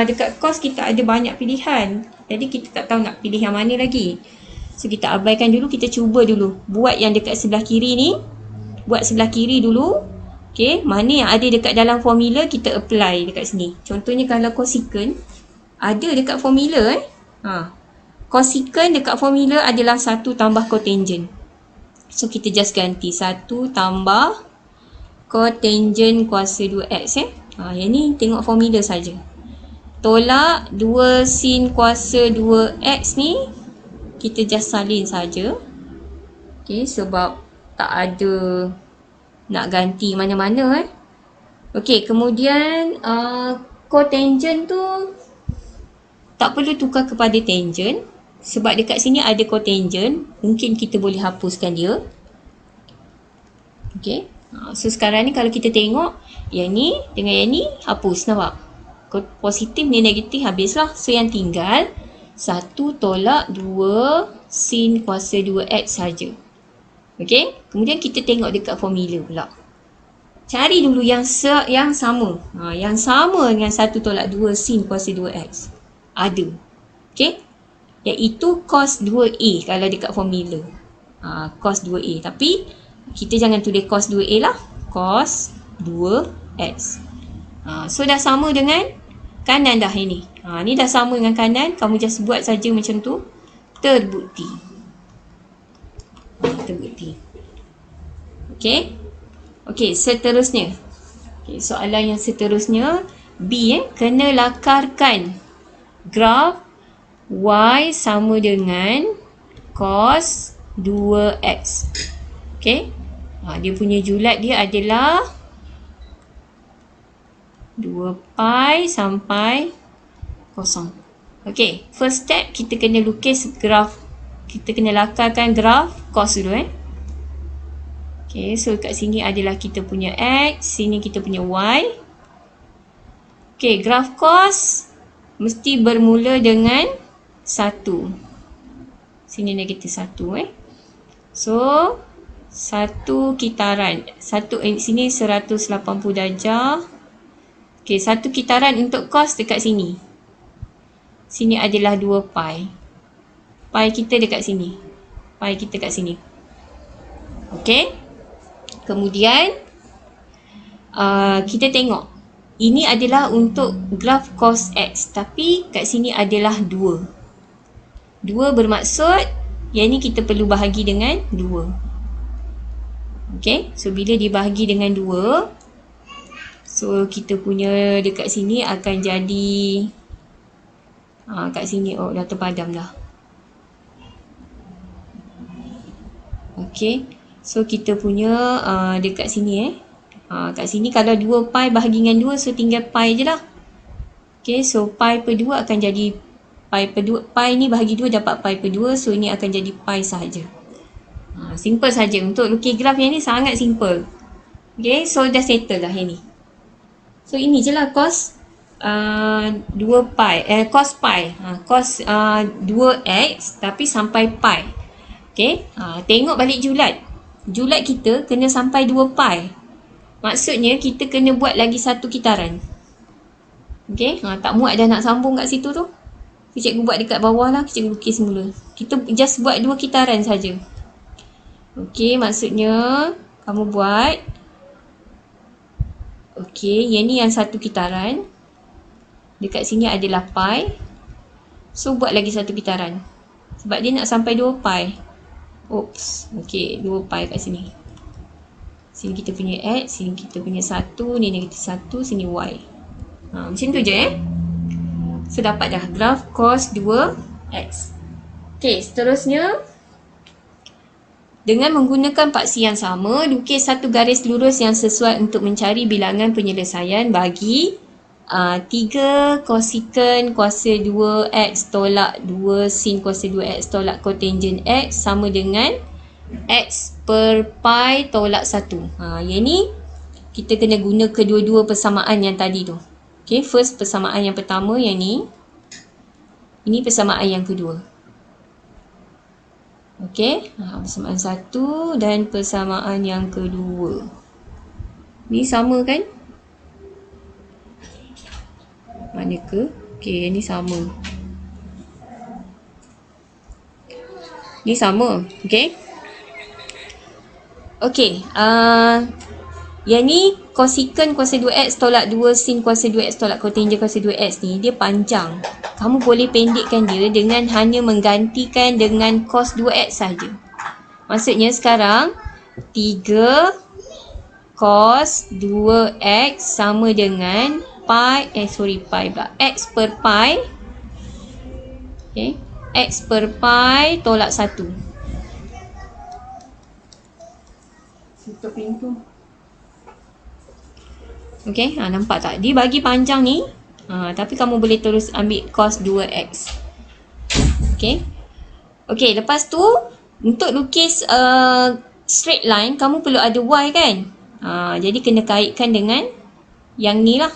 dekat cos kita ada banyak pilihan. Jadi kita tak tahu nak pilih yang mana lagi. So kita abaikan dulu, kita cuba dulu. Buat yang dekat sebelah kiri ni. Buat sebelah kiri dulu. Okay, mana yang ada dekat dalam formula kita apply dekat sini. Contohnya kalau cosecant ada dekat formula cosecant dekat formula adalah 1 tambah cotangent. So kita just ganti 1 tambah cotangent kuasa 2x yang ni tengok formula saja. Tolak 2 sin kuasa 2x ni kita just salin saja. Okay, sebab tak ada nak ganti mana-mana Okay, kemudian cotangent tu tak perlu tukar kepada tangent sebab dekat sini ada cotangent. Mungkin kita boleh hapuskan dia. Okay, so sekarang ni kalau kita tengok yang ni dengan yang ni hapus, nampak? Positif ni negatif habislah. So yang tinggal 1 tolak 2 sin kuasa 2x saja. Okay, kemudian kita tengok dekat formula pula. Cari dulu yang sama. Yang sama dengan 1 tolak 2 sin kuasa 2x. Ada. Okay, iaitu cos 2a kalau dekat formula. Cos 2a. Tapi kita jangan tulis cos 2a lah. Cos 2x. So dah sama dengan kanan dah ini. Ni dah sama dengan kanan. Kamu just buat saja macam tu. Terbukti. Terbukti. Okay. Okay, seterusnya. Okay, soalan yang seterusnya. B kena lakarkan graf y sama dengan cos 2x. Okay. Dia punya julat dia adalah 2 pi sampai kosong. Okay, first step kita kena lukis graf. Kita kena lakarkan graf cos dulu Okay, so kat sini adalah kita punya x, sini kita punya y. Okay, graf cos mesti bermula dengan 1. Sini negatif 1 So, satu kitaran. Sini 180 darjah. Okey, satu kitaran untuk cos dekat sini. Sini adalah 2 pi. Pi kita dekat sini. Pi kita kat sini. Okey. Kemudian, kita tengok. Ini adalah untuk graf cos X. Tapi kat sini adalah 2. 2 bermaksud, yang ni kita perlu bahagi dengan 2. Okey. So, bila dibahagi dengan 2, so, kita punya dekat sini akan jadi, kat sini, dah terpadam dah. Okey. So, kita punya dekat sini kat sini kalau 2 pi bahagi dengan 2, so tinggal pi je lah. Okey, so pi per 2 akan jadi pi per 2. Pi ni bahagi 2 dapat pi per 2, so ini akan jadi pi sahaja. Simple saja. Untuk lukis graf yang ni sangat simple. Okey, so dah settle dah yang ni. So ini je lah cos 2 pi, cos pi. Cos 2x tapi sampai pi. Okey, tengok balik julat. Julat kita kena sampai 2 pi. Maksudnya kita kena buat lagi satu kitaran. Okey, tak muat dah nak sambung kat situ tu. Cikgu buat dekat bawah lah, cikgu lukis semula. Kita just buat 2 kitaran saja. Okey, maksudnya kamu buat. Okey, yang ni yang satu kitaran. Dekat sini adalah pi. So, buat lagi satu kitaran. Sebab dia nak sampai 2 pi. Oops, okey, 2 pi kat sini. Sini kita punya X, sini kita punya 1, ni negatif 1, sini Y. Macam tu je So, dapat dah graf cos 2x. Okey, seterusnya. Dengan menggunakan paksi yang sama, lukis satu garis lurus yang sesuai untuk mencari bilangan penyelesaian bagi 3 cosecant kuasa 2x tolak 2 sin kuasa 2x tolak cotangent x sama dengan x per pi tolak 1. Yang ni kita kena guna kedua-dua persamaan yang tadi tu. Okay, first persamaan yang pertama yang ni. Ini persamaan yang kedua. Okay, persamaan 1 dan persamaan yang kedua. Ni sama kan? Mana ke? Okay, yang ni sama. Ni sama, okay? Okay, yang ni cosecant kuasa 2x tolak 2 sin kuasa 2x tolak cotangent kuasa 2x ni, dia panjang. Kamu boleh pendekkan dia dengan hanya menggantikan dengan cos 2x saja. Maksudnya sekarang 3 cos 2x sama dengan pi pula, x per pi. Okay, x per pi tolak 1. Tutup pintu. Okay, nampak tak? Dia bagi panjang ni. Tapi kamu boleh terus ambil cos 2x. Okay. Okay, lepas tu, untuk lukis straight line, kamu perlu ada y kan? Jadi kena kaitkan dengan yang ni lah.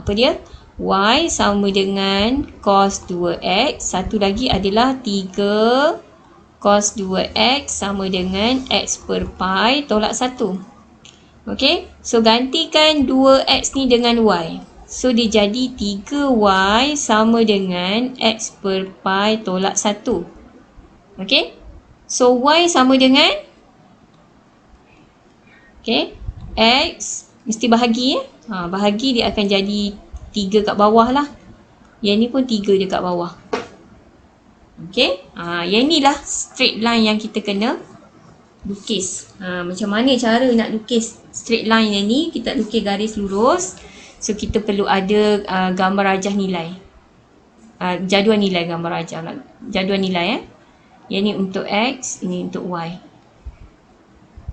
Apa dia? Y sama dengan cos 2x. Satu lagi adalah 3 cos 2x sama dengan x per pi tolak 1. Okay, so gantikan 2x ni dengan y. So, dia jadi 3y sama dengan x per pi tolak 1. Okay, so y sama dengan, okay, x mesti bahagi bahagi dia akan jadi 3 kat bawah lah. Yang ni pun 3 je kat bawah. Okay, yang ni lah straight line yang kita kena lukis. Macam mana cara nak lukis straight line yang ni? Kita lukis garis lurus. So, kita perlu ada gambar rajah nilai. Jadual nilai gambar rajah lah. Jadual nilai Yang ni untuk X, ini untuk Y.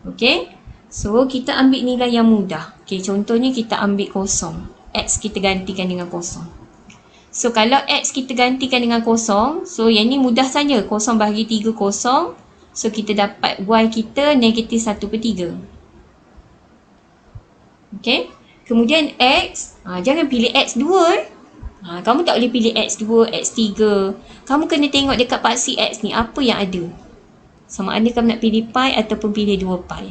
Okay, so kita ambil nilai yang mudah. Okay, contohnya kita ambil kosong. X kita gantikan dengan kosong. So, kalau X kita gantikan dengan kosong, so yang ni mudah saja. Kosong bahagi 3 kosong. So, kita dapat Y kita negatif 1/3. Okay. Kemudian X, jangan pilih X2. Kamu tak boleh pilih X2, X3. Kamu kena tengok dekat paksi X ni apa yang ada. Sama ada kamu nak pilih pi ataupun pilih 2 pi.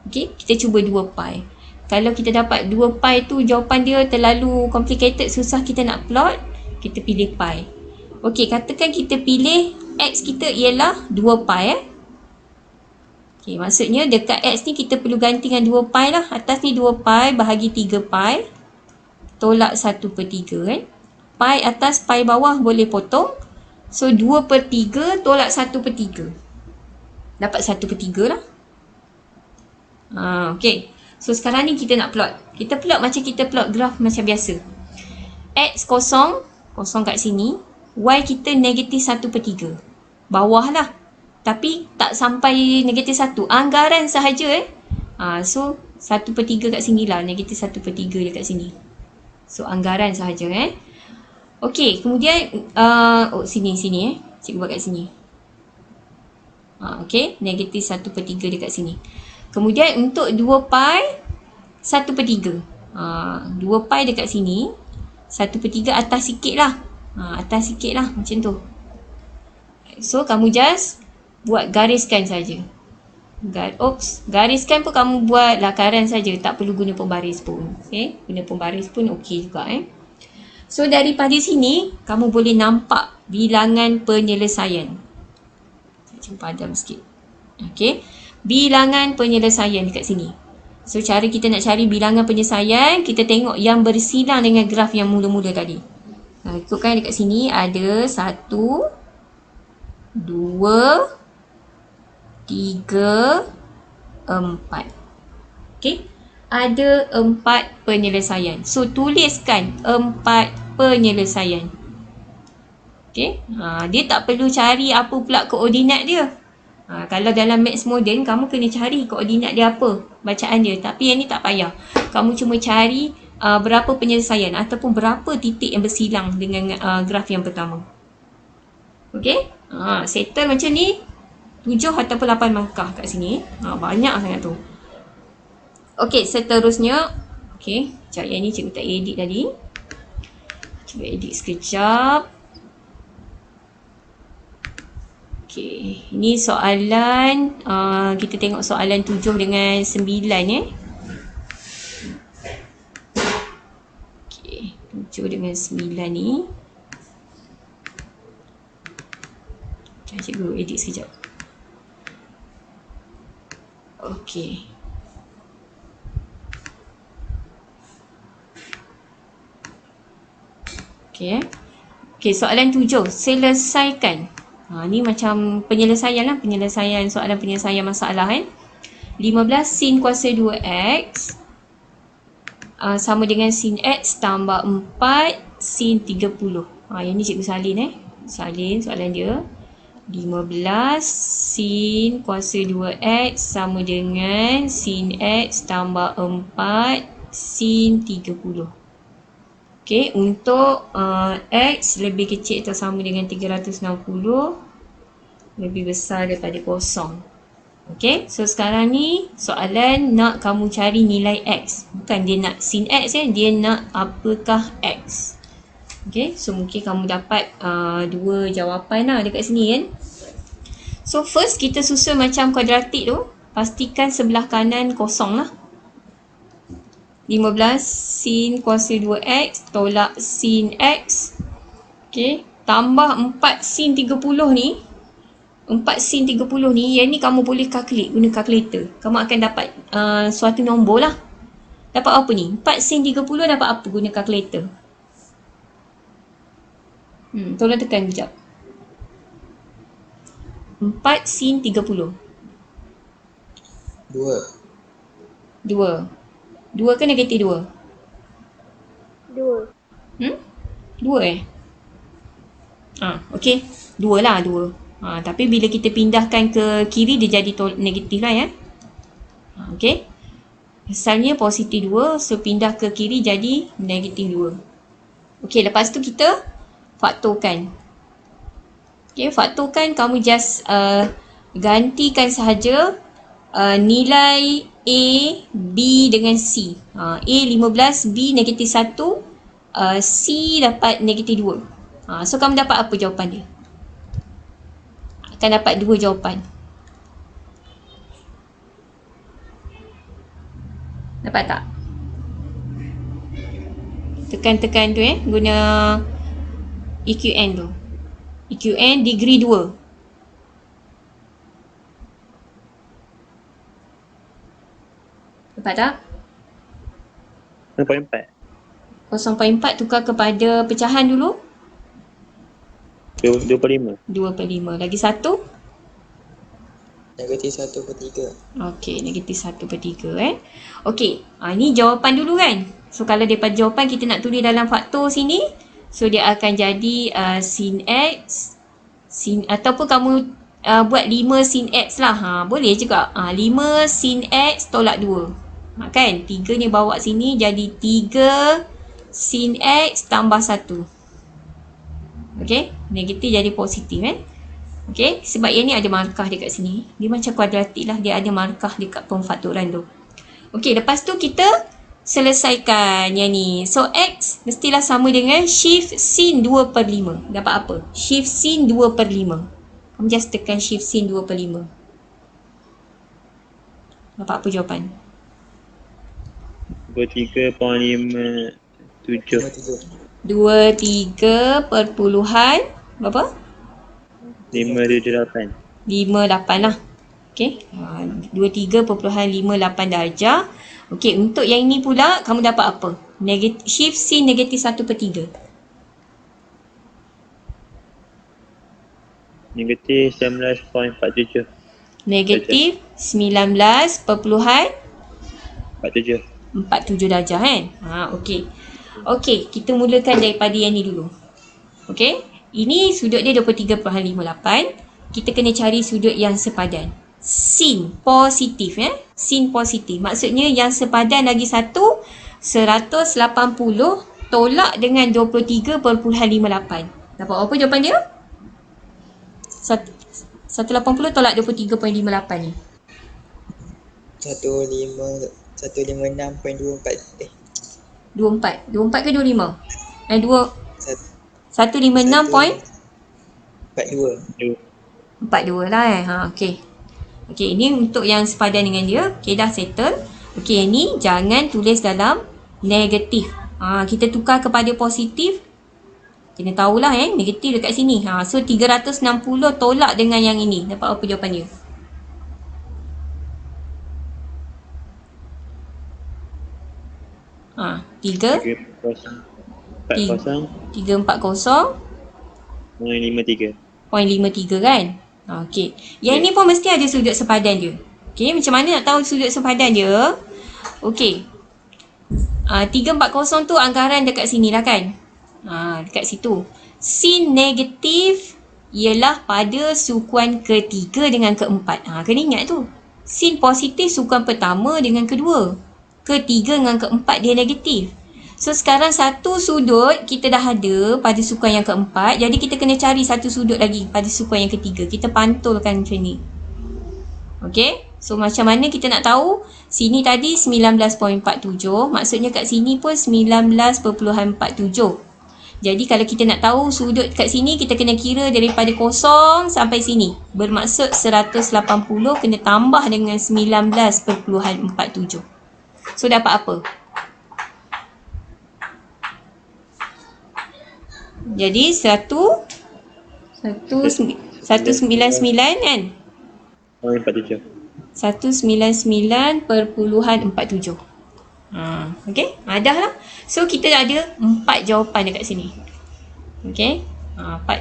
Okey, kita cuba 2 pi. Kalau kita dapat 2 pi tu jawapan dia terlalu complicated, susah kita nak plot, kita pilih pi. Okey, katakan kita pilih X kita ialah 2 pi Okey, maksudnya dekat X ni kita perlu ganti dengan 2 pi lah. Atas ni 2 pi bahagi 3 pi. Tolak 1/3 kan. Pi atas, pi bawah boleh potong. So 2/3 tolak 1/3. Dapat 1/3 lah. Okay. So sekarang ni kita nak plot. Kita plot macam kita plot graf macam biasa. X kosong, kosong kat sini. Y kita negatif 1/3. Bawah lah. Tapi tak sampai negatif 1. Anggaran sahaja So 1/3 kat sini lah. Negatif 1/3 dekat sini. So anggaran sahaja Okey, kemudian sini cikgu buat kat sini. Okey, negatif 1/3 dekat sini. Kemudian untuk 2 pi 1/3. 2 pi dekat sini 1/3 atas sikit lah. Atas sikit lah macam tu. So kamu just buat gariskan saja. Gariskan pun kamu buat lakaran saja, tak perlu guna pembaris pun. Okay, guna pembaris pun okey juga So daripada sini kamu boleh nampak bilangan penyelesaian. Saya cuba padam sikit. Okey, bilangan penyelesaian dekat sini. So cara kita nak cari bilangan penyelesaian, kita tengok yang bersilang dengan graf yang mula-mula tadi. Ikutkan dekat sini ada 1, 2, 3, 4. Okey, ada 4 penyelesaian. So tuliskan 4 penyelesaian. Okey, dia tak perlu cari apa pula koordinat dia. Kalau dalam Maths Modern, kamu kena cari koordinat dia apa, bacaan dia. Tapi yang ni tak payah. Kamu cuma cari berapa penyelesaian ataupun berapa titik yang bersilang dengan graf yang pertama. Okey, settle macam ni 7 ataupun 8 markah kat sini. Banyak sangat tu. Okey, seterusnya. Okey, sekejap yang ni cikgu tak edit tadi. Cuba edit sekejap. Okey, ini soalan, kita tengok soalan 7 dengan 9 Okey, 7 dengan 9 ni. Cikgu edit sekejap. Okey. Okey, soalan 7. Selesaikan. Ni macam penyelesaian lah. Soalan penyelesaian masalah 15 sin kuasa 2x sama dengan sin x tambah 4 sin 30. Yang ni cikgu salin Salin soalan dia. 15 sin kuasa 2x sama dengan sin x tambah 4 sin 30. Okey, untuk x lebih kecil atau sama dengan 360, lebih besar daripada kosong. Okey, so sekarang ni soalan nak kamu cari nilai x. Bukan dia nak sin x dia nak apakah x. Okey, so mungkin kamu dapat 2 jawapan lah dekat sini So first kita susun macam kuadratik tu. Pastikan sebelah kanan kosong lah. 15 sin kuasa 2x tolak sin x. Okey, tambah 4 sin 30 ni. 4 sin 30 ni, yang ni kamu boleh calculate guna calculator. Kamu akan dapat suatu nombor lah. Dapat apa ni? 4 sin 30 dapat apa guna calculator? Tolong tekan sekejap. 4 sin 30. 2. 2 ke negatif 2? 2. 2 okey. 2 lah, 2. Tapi bila kita pindahkan ke kiri, dia jadi negatif lah okey. Asalnya positif 2, so pindah ke kiri jadi negatif 2. Okey, lepas tu kita faktorkan. Okey, faktorkan kamu just gantikan sahaja nilai A, B dengan C. A 15, B negatif 1, C dapat negatif 2. So kamu dapat apa jawapan dia? Akan dapat 2 jawapan. Dapat tak? Tekan-tekan tu guna EQN tu. EQN degree 2. Dapat tak? 0.4. 0.4 tukar kepada pecahan dulu. 2/5. 2/5. Lagi 1. Negatif 1/3. Okey, negatif 1/3 Okey, ni jawapan dulu kan. So kalau daripada jawapan kita nak tulis dalam faktor sini, so dia akan jadi sin X sin, ataupun kamu buat 5 sin X lah. Boleh juga. 5 sin X tolak 2. Kan? 3 ni bawa sini jadi 3 sin X tambah 1. Okey, negatif jadi positif Okey, sebab yang ni ada markah dekat sini. Dia macam kuadratik lah. Dia ada markah dekat pemfaktoran tu. Okey, lepas tu kita selesaikan yang ni. So, X mestilah sama dengan shift sin 2/5. Dapat apa? Shift sin 2/5. Kamu just tekan shift sin 2/5. Dapat apa jawapan? 23.57. 23 berapa? 578. 58 lah. Okey. 23.58 darjah. Okey, untuk yang ini pula kamu dapat apa? Shift sin negatif 1/3. Negatif 19.47. Negatif 19.47 47. darjah kan? Okey. Okey, kita mulakan daripada yang ni dulu. Okey. Ini sudut dia 23.58. Kita kena cari sudut yang sepadan. Sin positif Sin positif. Maksudnya yang sepadan lagi satu 180 tolak dengan 23.58. Dapat apa jawapan dia? 180 tolak 23.58 ni. 156.24. 24 ke 25? 156.42 lah okey. Okey, ini untuk yang sepadan dengan dia. Okey, dah settle. Okey, yang ni jangan tulis dalam negatif. Kita tukar kepada positif. Kena tahulah negatif dekat sini. So 360 tolak dengan yang ini. Dapat apa jawapan dia? Tiga 340. 340 53. 0.53 kan? Okey. Yang ni pun mesti ada sudut sepadan dia. Okey, macam mana nak tahu sudut sepadan dia? Okey. 340 tu anggaran dekat sini lah kan? Dekat situ. Sin negatif ialah pada sukuan ketiga dengan keempat. Kena ingat tu. Sin positif sukuan pertama dengan kedua. Ketiga dengan keempat dia negatif. So sekarang satu sudut kita dah ada pada sukuan yang keempat. Jadi kita kena cari satu sudut lagi pada sukuan yang ketiga. Kita pantulkan macam ni. Okay. So macam mana kita nak tahu? Sini tadi 19.47. Maksudnya kat sini pun 19.47. Jadi kalau kita nak tahu sudut kat sini, kita kena kira daripada kosong sampai sini. Bermaksud 180 kena tambah dengan 19.47. So dapat apa? Jadi 199 kan? 47. 199.47. Okay? Dah lah. So kita ada 4 jawapan dekat sini. Okay? 4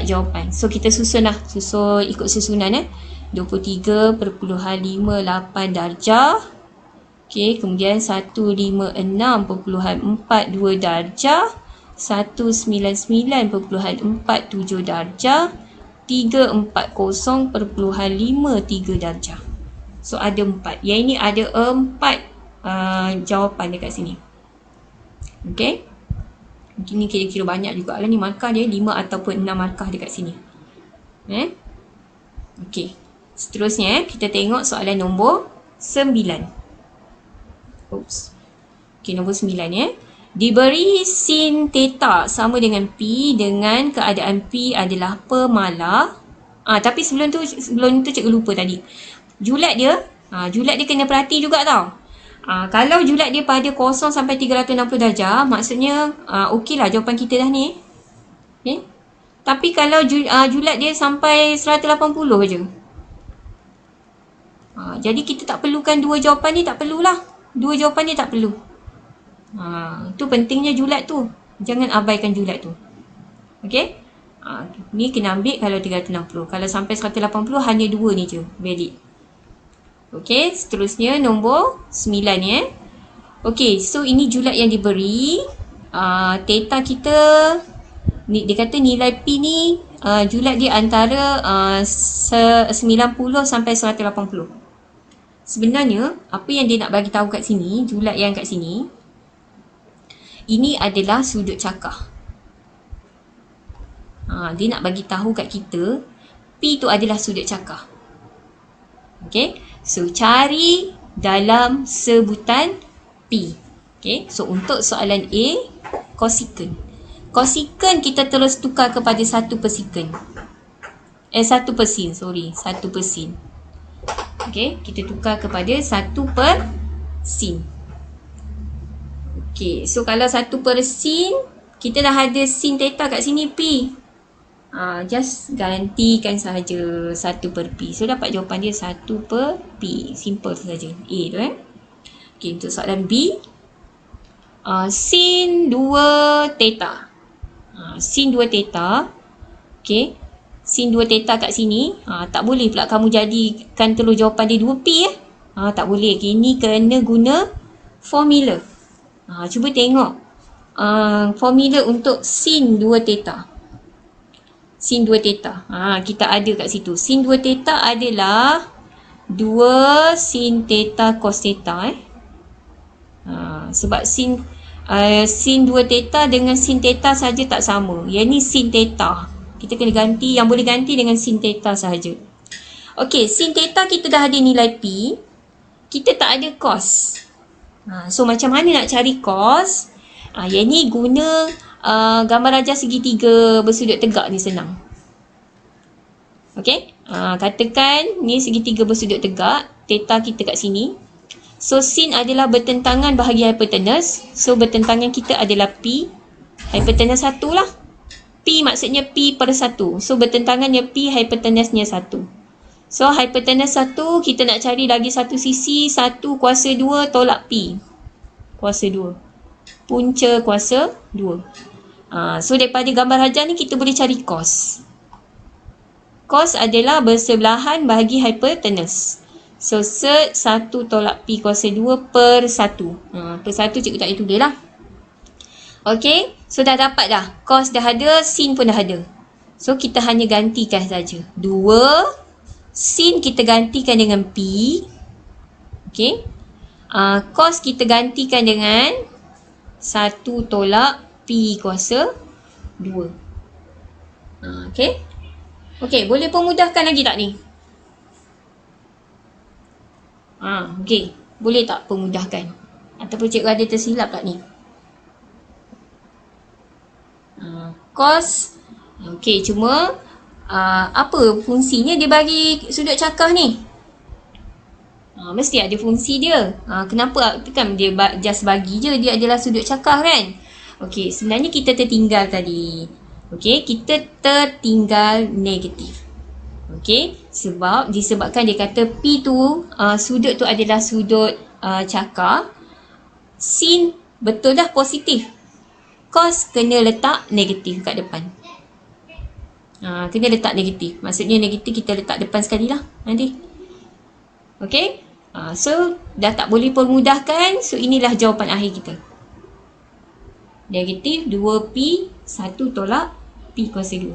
jawapan. So kita susun lah. Susun ikut susunan 23.58 darjah. Okay, kemudian 156.42 darjah, 199.47 darjah, 340.53 darjah. So ada 4. Yang ini ada 4 jawapan dekat sini. Okay. Mungkin ni kira-kira banyak jugalah ni markah dia. 5 ataupun 6 markah dekat sini. Okay. Seterusnya kita tengok soalan nombor 9. Okay, nombor 9 Diberi sin theta sama dengan P dengan keadaan P adalah pemalar. Tapi sebelum tu cikgu lupa tadi. Julat dia kena perhati juga tau. Kalau julat dia pada 0 sampai 360 darjah, maksudnya okey lah jawapan kita dah ni. Okay. Tapi kalau julat dia sampai 180 je. Jadi kita tak perlukan dua jawapan ni, tak perlulah. Dua jawapan ni tak perlu. Tu pentingnya julat tu. Jangan abaikan julat tu. Okey? Ni kena ambil kalau 360. Kalau sampai 180 hanya dua ni je valid. Okey, seterusnya nombor 9 ni Okey, so ini julat yang diberi. Theta kita dia kata nilai P ni julat dia antara 90 sampai 180. Sebenarnya apa yang dia nak bagi tahu kat sini, julat yang kat sini, ini adalah sudut cakar. Dia nak bagi tahu kat kita P tu adalah sudut cakar. Okey, so cari dalam sebutan P. Okey, so untuk soalan A, cosecant. Cosecant kita terus tukar kepada 1 per secant. 1 per sin, 1 per sin. Okey, kita tukar kepada 1 per sin. Okey, so kalau 1 per sin, kita dah ada sin theta kat sini P. Just gantikan sahaja 1 per P. So dapat jawapan dia 1 per P. Simple saja. A tu Okey, untuk soalan B, sin 2 theta. Sin 2 theta. Okey, sin 2 theta kat sini. Tak boleh pula kamu jadikan terus jawapan dia 2P tak boleh. Okay, ini kena guna formula. Cuba tengok formula untuk sin 2 theta. Sin 2 theta. Kita ada kat situ. Sin 2 theta adalah 2 sin theta cos theta. Sebab sin 2 theta dengan sin theta saja tak sama. Yang ni sin theta. Kita kena ganti, yang boleh ganti dengan sin theta sahaja. Okey, sin theta kita dah ada nilai P. Kita tak ada cos. So macam mana nak cari cos? Yang ni guna gambar rajah segitiga bersudut tegak ni senang. Okey, katakan ni segitiga bersudut tegak, theta kita kat sini. So sin adalah bertentangan bahagi hipotenus. So bertentangan kita adalah P. Hipotenus 1 lah. P maksudnya P per 1. So bertentangannya P, hipotenusnya 1. So hipotenus 1 kita nak cari lagi satu sisi, 1 kuasa 2 tolak P. Kuasa 2. Punca kuasa 2. So daripada gambar rajah ni kita boleh cari cos. Cos adalah bersebelahan bahagi hipotenus. So set 1 tolak P kuasa 2 per 1. Per 1 cikgu tak payah tulis lah. Okey, so dah dapat dah. Cos dah ada, sin pun dah ada. So kita hanya gantikan saja. 2 sin kita gantikan dengan P. Okey. Cos kita gantikan dengan 1 tolak P kuasa 2. Okey. Okey, boleh pemudahkan lagi tak ni? Okey. Boleh tak pemudahkan? Ataupun cikgu ada tersilap tak ni? Cos. Okey, cuma apa fungsinya dia bagi sudut cakar ni? Mesti ada fungsi dia. Kenapa? Kan dia just bagi je, dia adalah sudut cakar kan? Okey, sebenarnya kita tertinggal tadi. Okey, kita tertinggal negatif. Okey, disebabkan dia kata P tu, sudut tu adalah sudut cakar. Sin betul dah positif. Cos kena letak negatif kat depan. Kena letak negatif. Maksudnya negatif kita letak depan sekali lah nanti. Okey. So dah tak boleh permudahkan. So inilah jawapan akhir kita. Negatif 2P 1 tolak P kuasa 2.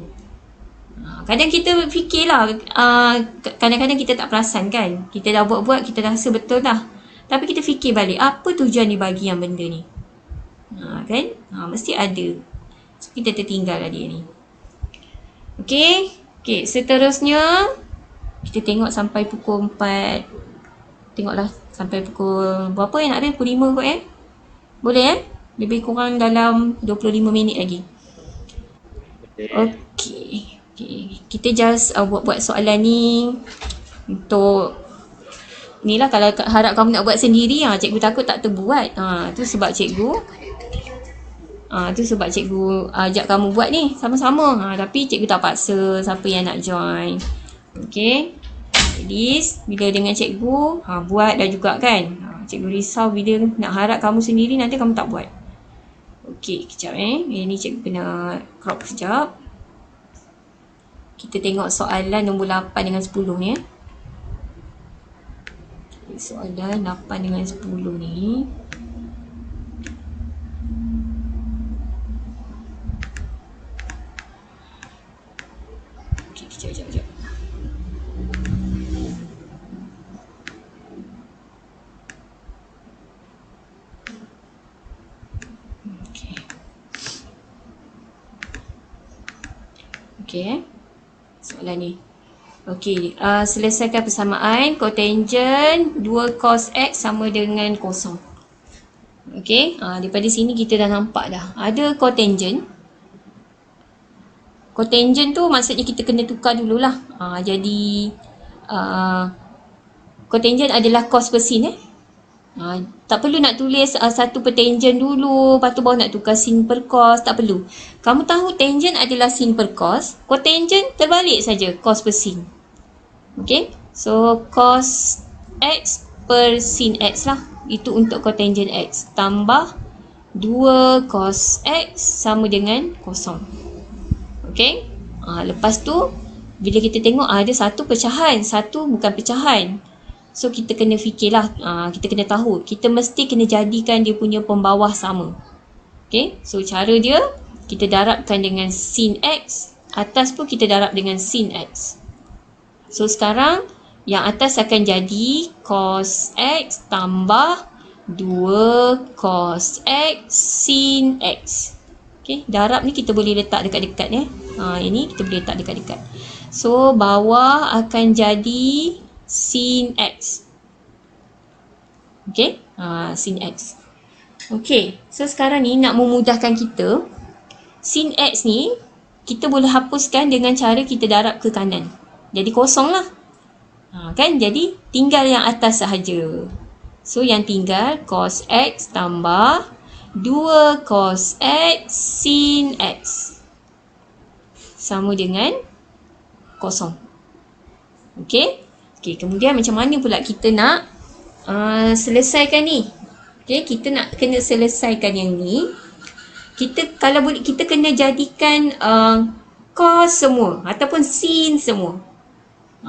Kadang kita fikirlah, kadang-kadang kita tak perasan kan. Kita dah buat-buat, kita rasa betul dah. Tapi kita fikir balik, apa tujuan dia bagi yang benda ni? Kan? Mesti ada. So, kita tertinggal lah dia ni. Okey. Okey, seterusnya kita tengok sampai pukul 4. Tengoklah sampai pukul berapa nak ada? Pukul 5 kot Boleh Lebih kurang dalam 25 minit lagi. Okay. Okay. Kita just buat-buat soalan ni untuk ni lah. Kalau harap kamu nak buat sendiri, cikgu takut tak terbuat. Tu sebab cikgu ajak kamu buat ni sama-sama. Tapi cikgu tak paksa siapa yang nak join. Okay. At least bila dengan cikgu, buat dah juga kan. Cikgu risau bila nak harap kamu sendiri nanti kamu tak buat. Okay, kejap ni cikgu kena crop sekejap. Kita tengok soalan nombor 8 dengan 10 ni. Soalan 8 dengan 10 ni. Okay, kejap. Okay. Soalan ni. Okey, selesaikan persamaan kotangen 2 cos X sama dengan kosong. Okey, daripada sini kita dah nampak dah. Ada kotangen. Kotangen tu maksudnya kita kena tukar dululah. Jadi, kotangen adalah cos per sin tak perlu nak tulis satu per tangent dulu, lepas tu baru nak tukar sin per cos, tak perlu. Kamu tahu tangent adalah sin per cos, kotangen terbalik saja cos per sin. Okay, so cos X per sin X lah. Itu untuk kotangen X. Tambah 2 cos X sama dengan kosong. Okay, lepas tu bila kita tengok ada satu pecahan, satu bukan pecahan. So kita kena fikirlah, kita kena tahu, kita mesti kena jadikan dia punya pembawah sama. Okay, so cara dia, kita darabkan dengan sin X, atas pun kita darab dengan sin X. So sekarang, yang atas akan jadi cos X tambah 2 cos X sin X. Okay, darab ni kita boleh letak dekat-dekat ya. Ini kita boleh letak dekat-dekat. So bawah akan jadi sin X. Okay, sin X. Okay, so sekarang ni nak memudahkan kita, sin X ni kita boleh hapuskan dengan cara kita darab ke kanan. Jadi kosong lah. Kan, jadi tinggal yang atas sahaja. So yang tinggal cos X tambah 2 cos X sin X sama dengan kosong. Okay. Okay, kemudian macam mana pula kita nak selesaikan ni? Okay, kita nak kena selesaikan yang ni. Kita kalau boleh, kita kena jadikan cos semua ataupun sin semua.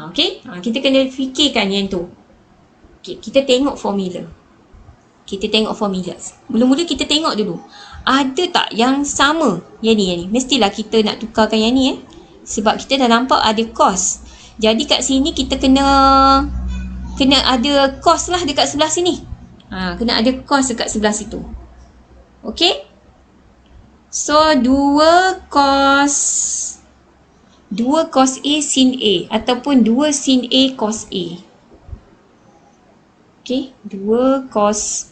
Okay, kita kena fikirkan yang tu. Okay, kita tengok formula. Mula-mula kita tengok dulu. Ada tak yang sama? Yang ni. Mestilah kita nak tukarkan yang ni sebab kita dah nampak ada cos. Jadi kat sini kita kena ada cos lah dekat sebelah sini. Kena ada cos dekat sebelah situ. Okay? So 2 cos A sin A ataupun 2 sin A cos A. Okay, 2 cos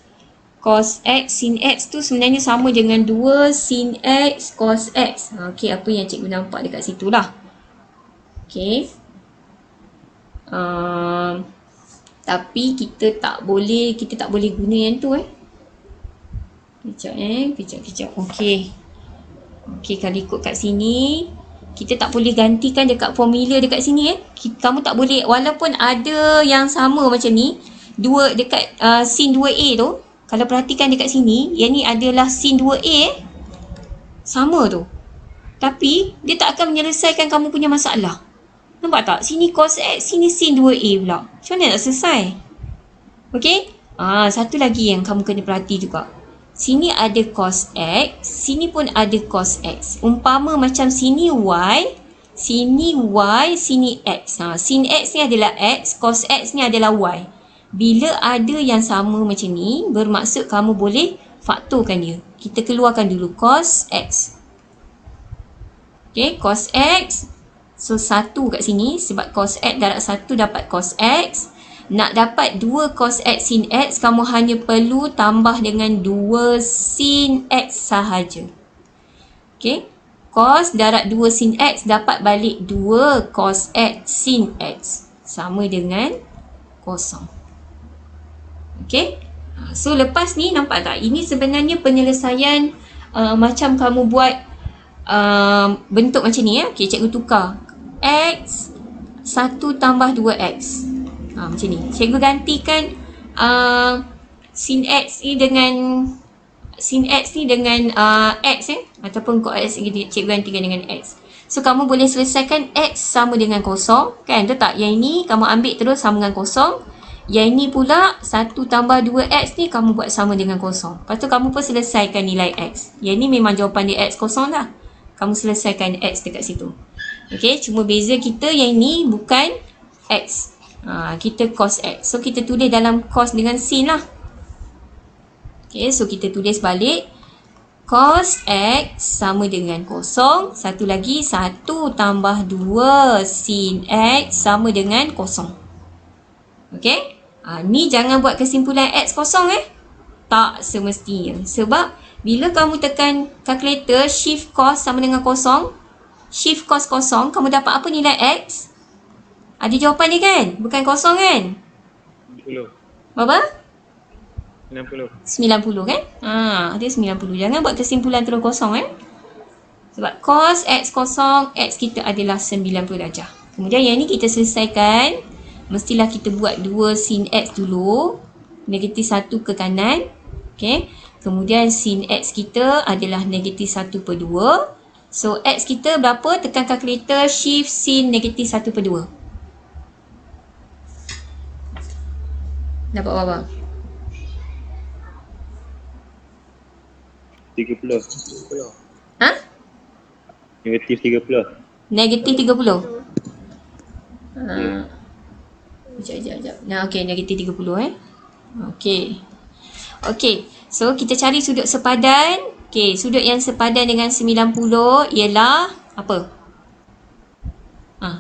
X sin X tu sebenarnya sama dengan 2 sin X cos X. Okay, apa yang cikgu nampak dekat situ lah. Okay. Tapi kita tak boleh guna yang tu Kejap. Okay, kalau ikut kat sini, kita tak boleh gantikan dekat formula dekat sini Kamu tak boleh, walaupun ada yang sama macam ni, dekat sin 2A tu, kalau perhatikan dekat sini, yang ni adalah sin 2A sama tu. Tapi dia tak akan menyelesaikan kamu punya masalah. Nampak tak? Sini cos X, sini sin 2A pula. Macam mana nak selesai? Okay? Satu lagi yang kamu kena perhati juga. Sini ada cos X, sini pun ada cos X. Umpama macam sini Y, sini X. Sin X ni adalah X, cos X ni adalah Y. Bila ada yang sama macam ni, bermaksud kamu boleh faktorkan dia. Kita keluarkan dulu cos X. Okay, cos X. So 1 kat sini sebab cos X darab 1 dapat cos X. Nak dapat 2 cos X sin X, kamu hanya perlu tambah dengan 2 sin X sahaja. Okay. Cos darab 2 sin X dapat balik 2 cos X sin X. Sama dengan kosong. Okay. So lepas ni nampak tak? Ini sebenarnya penyelesaian macam kamu buat bentuk macam ni. Okay, cikgu tukar. X 1 tambah 2X. Macam ni. Cikgu gantikan sin X ni dengan X ataupun cos X cikgu gantikan dengan X. So kamu boleh selesaikan X sama dengan kosong kan, betul tak? Yang ini kamu ambil terus sama dengan kosong. Yang ini pula 1 tambah 2X ni kamu buat sama dengan kosong. Lepas tu kamu pun selesaikan nilai X. Yang ni memang jawapan dia X kosong lah. Kamu selesaikan X dekat situ. Okay, cuma beza kita yang ni bukan X. Kita cos X. So kita tulis dalam cos dengan sin lah. Okay, so kita tulis balik. Cos X sama dengan kosong. Satu lagi, 1 tambah 2 sin X sama dengan kosong. Okay. Ni jangan buat kesimpulan X kosong Tak semestinya. Sebab bila kamu tekan kalkulator, shift cos sama dengan kosong. Shift cos kosong, kamu dapat apa nilai X? Ada jawapan dia kan? Bukan kosong kan? 90. Berapa? 90. 90 kan? Dia 90. Jangan buat kesimpulan terus kosong Sebab cos X kosong, X kita adalah 90 darjah. Kemudian yang ni kita selesaikan. Mestilah kita buat 2 sin X dulu. Negatif 1 ke kanan. Okay. Kemudian sin X kita adalah negatif 1/2. So X kita berapa? Tekan kalkulator, shift sin negatif 1/2. Dapat berapa? 30. Negatif 30. Negatif 30. Sekejap. Nah, okey, negatif 30 Okey. Okey, so kita cari sudut sepadan. Okey, sudut yang sepadan dengan 90 ialah apa?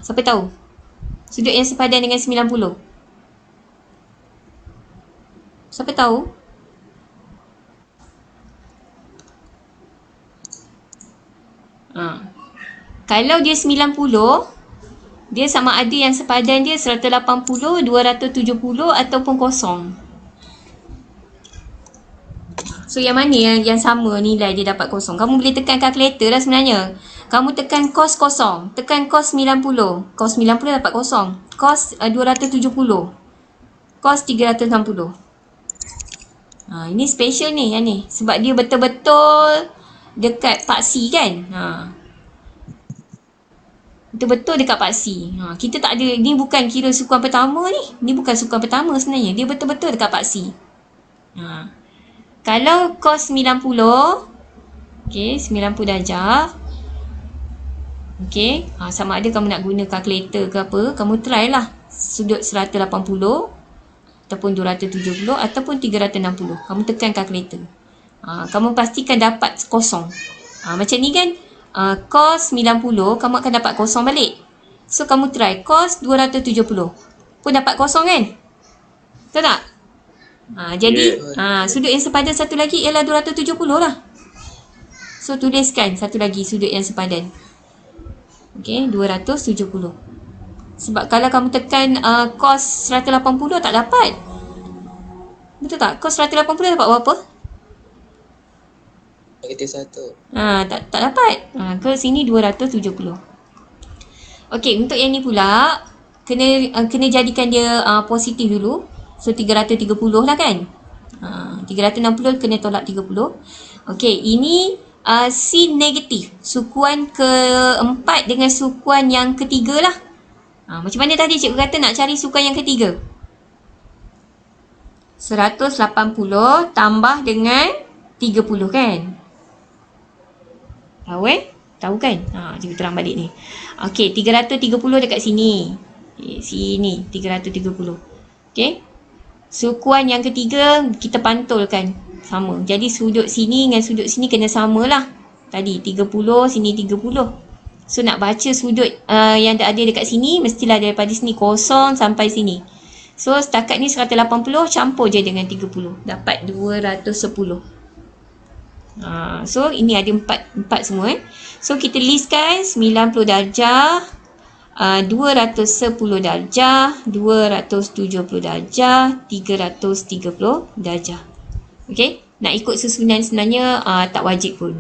Siapa tahu? Sudut yang sepadan dengan 90. Siapa tahu? Kalau dia 90, dia sama ada yang sepadan dia 180, 270 ataupun kosong. So yang mana yang sama nilai dia dapat kosong? Kamu boleh tekan kalkulator lah sebenarnya. Kamu tekan cos kosong, tekan cos 90. Cos 90 dapat kosong. Cos 270. Cos 360. Ini special ni yang ni. Sebab dia betul-betul dekat paksi kan? Betul-betul dekat paksi. Kita tak ada, ni bukan kira sukuan pertama ni. Ni bukan sukuan pertama sebenarnya. Dia betul-betul dekat paksi. Kalau cos 90, okay, 90 darjah. Okay, sama ada kamu nak guna kalkulator ke apa, kamu try lah. Sudut 180 ataupun 270 ataupun 360. Kamu tekan kalkulator. Kamu pastikan dapat kosong. Macam ni kan, cos 90, kamu akan dapat kosong balik. So, kamu try cos 270. Pun dapat kosong kan? Betul tak? Jadi, sudut yang sepadan satu lagi ialah 270 lah. So, tuliskan satu lagi sudut yang sepadan. Okay, 270. Sebab kalau kamu tekan cos 180 tak dapat. Betul tak? Cos 180 dapat berapa? Negatif 1. Tak dapat. Ke sini 270. Okey, untuk yang ni pula kena jadikan dia positif dulu. So 330 lah kan? 360 kena tolak 30. Okey, ini sin negatif. Sukuan keempat dengan sukuan yang ketiga lah. Macam mana tadi cikgu kata nak cari sukuan yang ketiga? 180 tambah dengan 30 kan? Tahu Tahu kan? Cikgu terang balik ni. Okey, 330 dekat sini. Sini 330. Okey. Sukuan yang ketiga kita pantulkan sama. Jadi sudut sini dengan sudut sini kena samalah. Tadi 30, sini 30. So nak baca sudut yang ada dekat sini mestilah daripada sini kosong sampai sini. So setakat ni 180 campur je dengan 30. Dapat 210. So ini ada 4 semua So kita listkan 90 darjah, 210 darjah, 270 darjah, 330 darjah. Okay, nak ikut susunan sebenarnya tak wajib pun.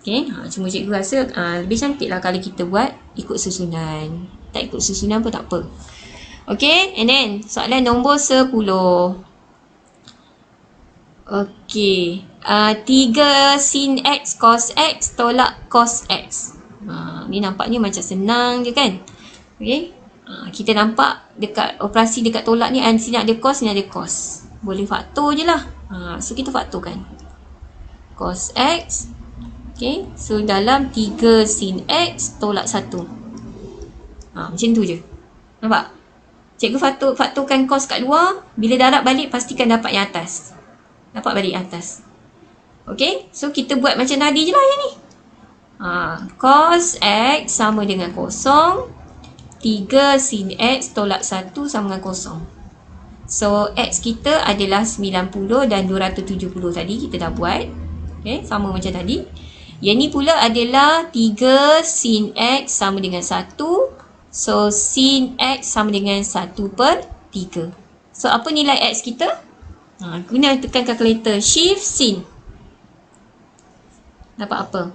Okay, cuma cikgu rasa lebih cantik lah kalau kita buat ikut susunan. Tak ikut susunan pun tak apa. Okay, and then soalan nombor 10. Okay, 3 sin X cos X tolak cos X. Ni nampaknya macam senang je kan. Okay, kita nampak dekat operasi dekat tolak ni sini ada cos, ni ada cos. Boleh faktor je lah. So kita faktorkan. Cos X. Okay, so dalam 3 sin X tolak 1. Macam tu je. Nampak? Cikgu faktorkan cos kat luar. Bila darab balik pastikan dapat yang atas. Dapat balik atas. Okay, so kita buat macam tadi je lah yang ni. Cos X sama dengan kosong. 3 sin X tolak 1 sama dengan kosong. So X kita adalah 90 dan 270 tadi kita dah buat. Okay, sama macam tadi. Yang ni pula adalah 3 sin X sama dengan 1. So sin X sama dengan 1/3. So apa nilai X kita? Guna tekan kalkulator shift sin. Dapat apa?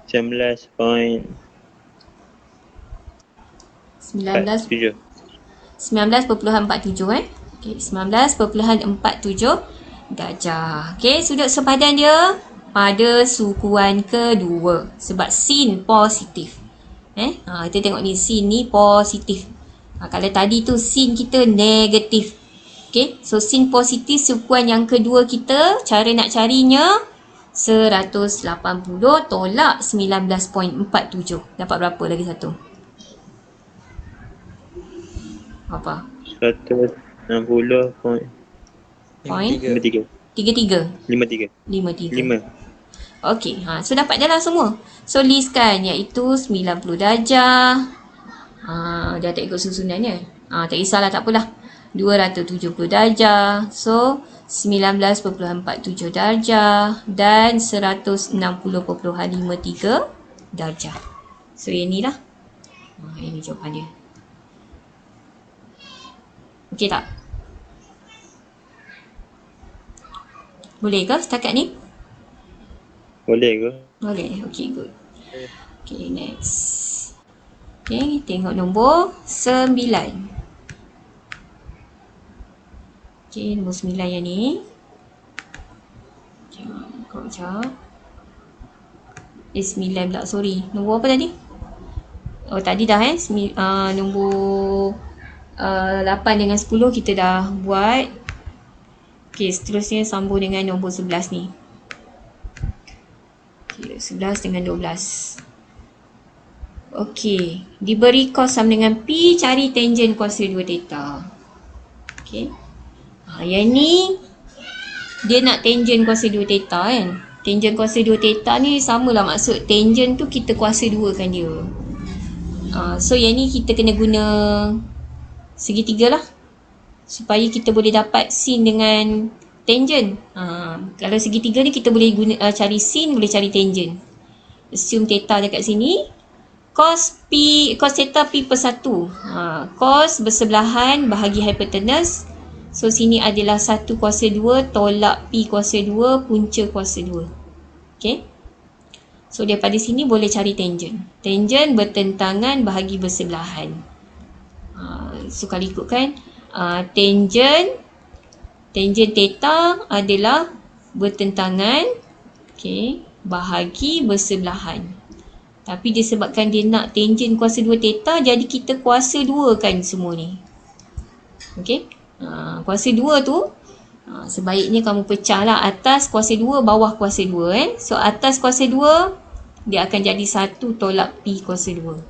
$19.47. 19.47 Okay, 19.47 darjah. Okay, sudut sepadan dia pada sukuan kedua sebab sin positif. Kita tengok ni, sin ni positif. Kalau tadi tu sin kita negatif. Okay, so sin positif sukuan yang kedua kita, cara nak carinya 180 tolak 19.47. Dapat berapa lagi satu? Apa? 160.53. 33. 5. Okey, so dapat dah lah semua. So listkan iaitu 90 darjah. Dia tak ikut susunannya. Tak kisahlah, tak apalah. 270 darjah. So 19.47 darjah dan 160.53 darjah. So yang ni lah. Ini jawapan dia. Okey tak? Boleh ke setakat ni? Boleh ke? Boleh. Okay, good. Okay, next. Okay, tengok nombor 9. Okay, nombor 9 yang ni. Kau jap. 9 pula, sorry. Nombor apa tadi? Oh, tadi dah nombor 8 dengan 10 kita dah buat. Okay, seterusnya sambung dengan nombor 11 ni. Okay, 11 dengan 12. Okay, diberi cos sama dengan P, cari tangent kuasa 2 theta. Okay. Yang ni, dia nak tangent kuasa 2 theta kan. Tangent kuasa 2 theta ni samalah maksud tangent tu kita kuasa 2 kan dia. So yang ni kita kena guna segitiga lah. Supaya kita boleh dapat sin dengan tangent. Kalau segitiga ni kita boleh guna cari sin, boleh cari tangent. Assume theta dekat sini. Cos theta P per 1. Cos bersebelahan bahagi hypotenuse. So sini adalah 1 kuasa 2 tolak P kuasa 2 punca kuasa 2. Okay. So daripada sini boleh cari tangent. Tangent bertentangan bahagi bersebelahan. So kalau ikutkan tangent theta adalah bertentangan bahagi bersebelahan. Tapi disebabkan dia nak tangent kuasa 2 theta, jadi kita kuasa 2 kan semua ni. Okey. Kuasa 2 tu sebaiknya kamu pecah lah atas kuasa 2, bawah kuasa 2 So atas kuasa 2 dia akan jadi 1 tolak P kuasa 2.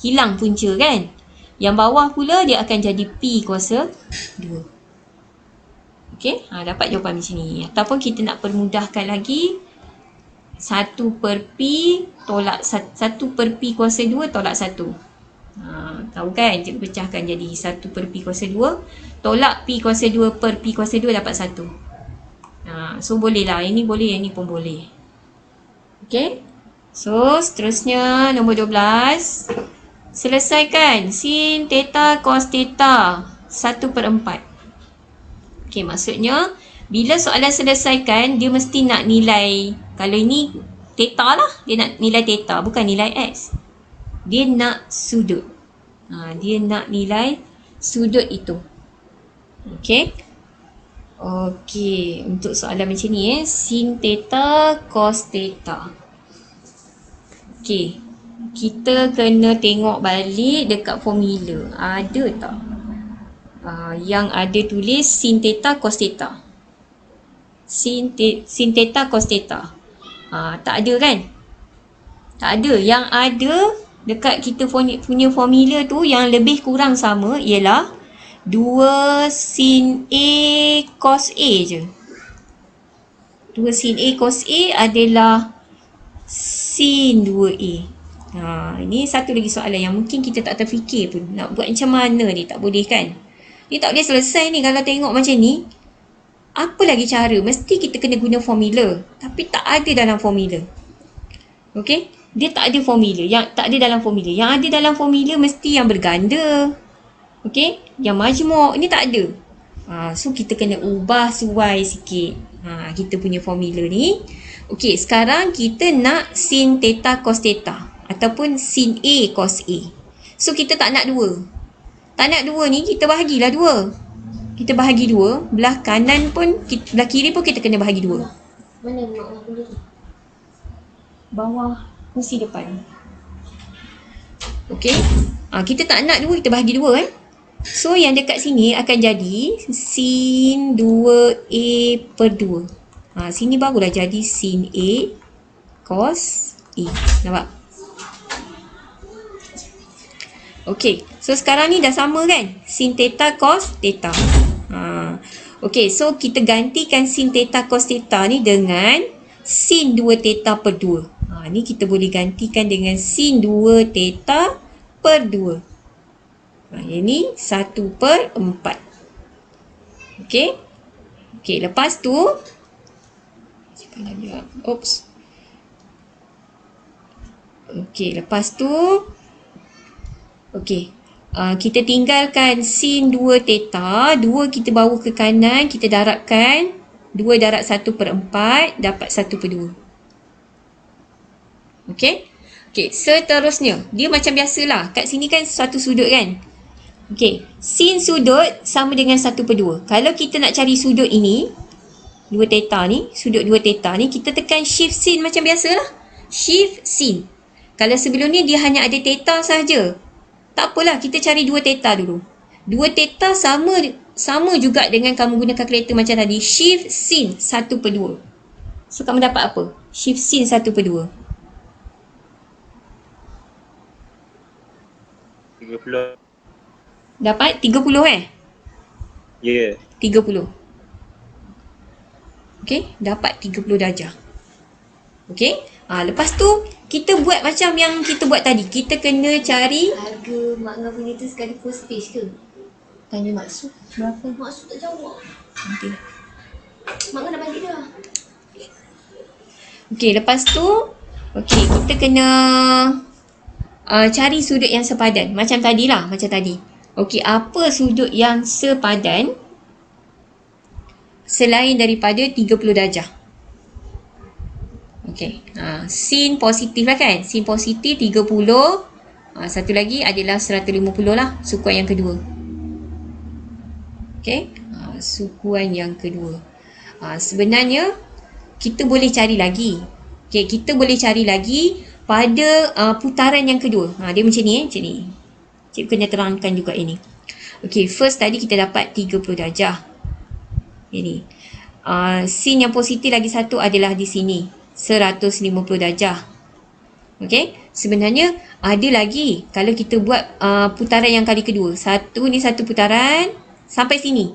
Hilang punca kan. Yang bawah pula dia akan jadi P kuasa 2. Okey, dapat jawapan macam ni. Ataupun kita nak permudahkan lagi, 1 per P tolak 1 per P kuasa 2 tolak 1. Tahu kan? Cikgu pecahkan jadi 1 per P kuasa 2 tolak P kuasa 2 per P kuasa 2 dapat 1. So boleh lah. Ini boleh, yang ni pun boleh. Okay. So seterusnya nombor 12. Selesaikan sin, theta, cos, theta 1 per 4. Okay, maksudnya bila soalan selesaikan, dia mesti nak nilai. Kalau ini theta lah, dia nak nilai theta, bukan nilai x. Dia nak sudut. Dia nak nilai sudut itu. Okay. Okay, untuk soalan macam ni sin theta, cos theta. Okay, kita kena tengok balik dekat formula. Ada tak? Yang ada tulis sin theta, cos theta. Sin theta, cos theta. Tak ada kan? Tak ada. Yang ada dekat kita punya formula tu yang lebih kurang sama ialah 2 sin A cos A je. 2 sin A cos A adalah sin 2A. Ini satu lagi soalan yang mungkin kita tak terfikir pun. Nak buat macam mana ni, tak boleh kan? Ni tak boleh selesai ni kalau tengok macam ni. Apa lagi cara? Mesti kita kena guna formula. Tapi tak ada dalam formula. Okay? Dia tak ada formula. Yang tak ada dalam formula. Yang ada dalam formula mesti yang berganda. Okay? Yang majmuk ni tak ada. So kita kena ubah suai sikit. Kita punya formula ni. Okay, sekarang kita nak sin theta cos theta. Ataupun sin A cos A. So kita tak nak 2. Tak nak 2 ni, kita bahagilah 2. Kita bahagi 2. Belah kanan pun, belah kiri pun kita kena bahagi 2. Mana mak boleh? Bawah kursi depan. Okay. Kita tak nak 2, kita bahagi 2 So yang dekat sini akan jadi sin 2A per 2. Sini barulah jadi sin A cos A. Nampak? Okay. So sekarang ni dah sama kan? Sin theta cos theta. Okay. So kita gantikan sin theta cos theta ni dengan sin 2 theta per 2. Ni kita boleh gantikan dengan sin 2 theta per 2. Yang ni 1 per 4. Okay. Okay, lepas tu Okay, lepas tu okay, kita tinggalkan sin 2 theta. 2 kita bawa ke kanan, kita darabkan 2 darab 1 per 4 dapat 1 per 2. Okay. Okay, seterusnya dia macam biasalah. Kat sini kan satu sudut kan. Okay, sin sudut sama dengan 1 per 2. Kalau kita nak cari sudut ini 2 theta ni, sudut 2 theta ni, kita tekan shift sin macam biasalah. Shift sin. Kalau sebelum ni dia hanya ada theta sahaja, tak apalah, kita cari 2 theta dulu. 2 theta sama juga dengan kamu guna kalkulator macam tadi. Shift sin 1 per 2. So kamu dapat apa? Shift sin 1 per 2. 30. Dapat 30 Ya. 30. Okay, dapat 30 darjah. Okay, lepas tu kita buat macam yang kita buat tadi. Kita kena cari Harga mak ngah punya tu sekali first stage ke? tanya maksud berapa. Maksud tak jawab. Nanti. Mak ngah dah bagi dah. Okay, lepas tu okay, kita kena cari sudut yang sepadan. Macam tadilah, macam tadi. Okay, apa sudut yang sepadan selain daripada 30 darjah? Okay, sin positif lah kan. Sin positif 30. Satu lagi adalah 150 lah, sukuan yang kedua. Okay, sukuan yang kedua. Sebenarnya kita boleh cari lagi. Okay, kita boleh cari lagi pada putaran yang kedua. Dia macam ni macam ni. Cikgu kena terangkan juga ini. Okay, first tadi kita dapat 30 darjah. Ini. Sin yang positif lagi satu adalah di sini. 150 darjah. Okay, sebenarnya ada lagi. Kalau kita buat putaran yang kali kedua. Ni satu putaran sampai sini.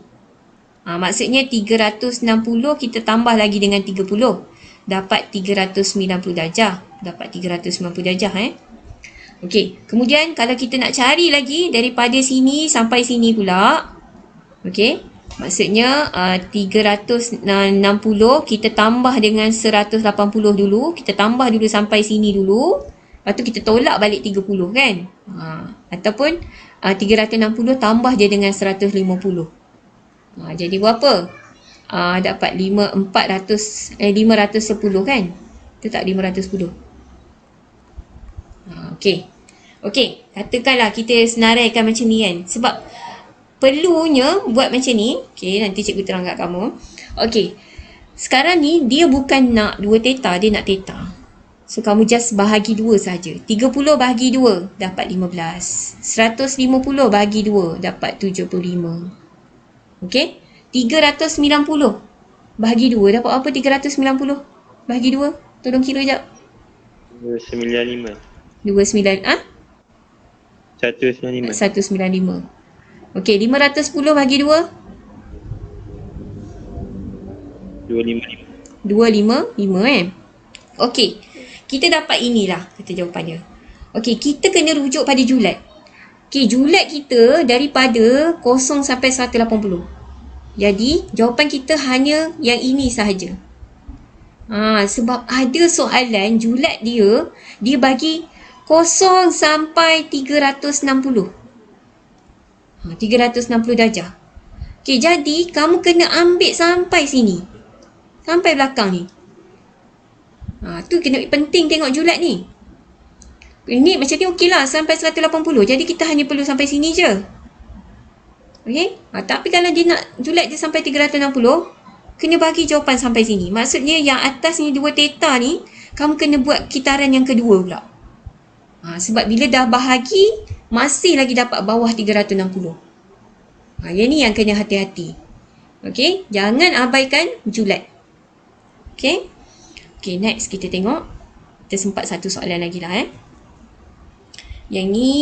Maksudnya 360 kita tambah lagi dengan 30. dapat 390 darjah. Dapat 390 darjah Okey, kemudian kalau kita nak cari lagi daripada sini sampai sini pula. Okey, maksudnya 360 kita tambah dengan 180 dulu. Kita tambah dulu sampai sini dulu. Lepas tu kita tolak balik 30 kan. Ataupun 360 tambah je dengan 150. Jadi berapa? Dapat 510 kan? Itu tak 510. Okey. Okey, katakanlah kita senaraikan macam ni kan. Sebab perlunya buat macam ni. Okey, nanti cikgu terang kat kamu. Okey. Sekarang ni dia bukan nak 2 theta, dia nak theta. So kamu just bahagi 2 saja. 30 bahagi 2 dapat 15. 150 bahagi 2 dapat 75. Okey? 390 bahagi 2 dapat apa 390 bahagi 2? Tolong kira jap. 295. 195. 195. Okey, 510 bahagi 2? 255. 255 Okey. Kita dapat inilah kata jawapannya. Okey, kita kena rujuk pada julat. Okey, julat kita daripada 0 sampai 180. Jadi, jawapan kita hanya yang ini sahaja. Sebab ada soalan julat dia bagi 0 sampai 360. 360 darjah. Okey, jadi kamu kena ambil sampai sini. Sampai belakang ni. Tu kena penting tengok julat ni. Ini macam ni okey lah sampai 180. Jadi kita hanya perlu sampai sini je. Okey? Tapi kalau dia nak julat je sampai 360, kena bagi jawapan sampai sini. Maksudnya yang atas ni 2 theta ni, kamu kena buat kitaran yang kedua pula. Sebab bila dah bahagi, masih lagi dapat bawah 360. Yang ni yang kena hati-hati. Okey? Jangan abaikan julat. Okey? Okey, next kita tengok. Kita sempat satu soalan lagi lah Yang ni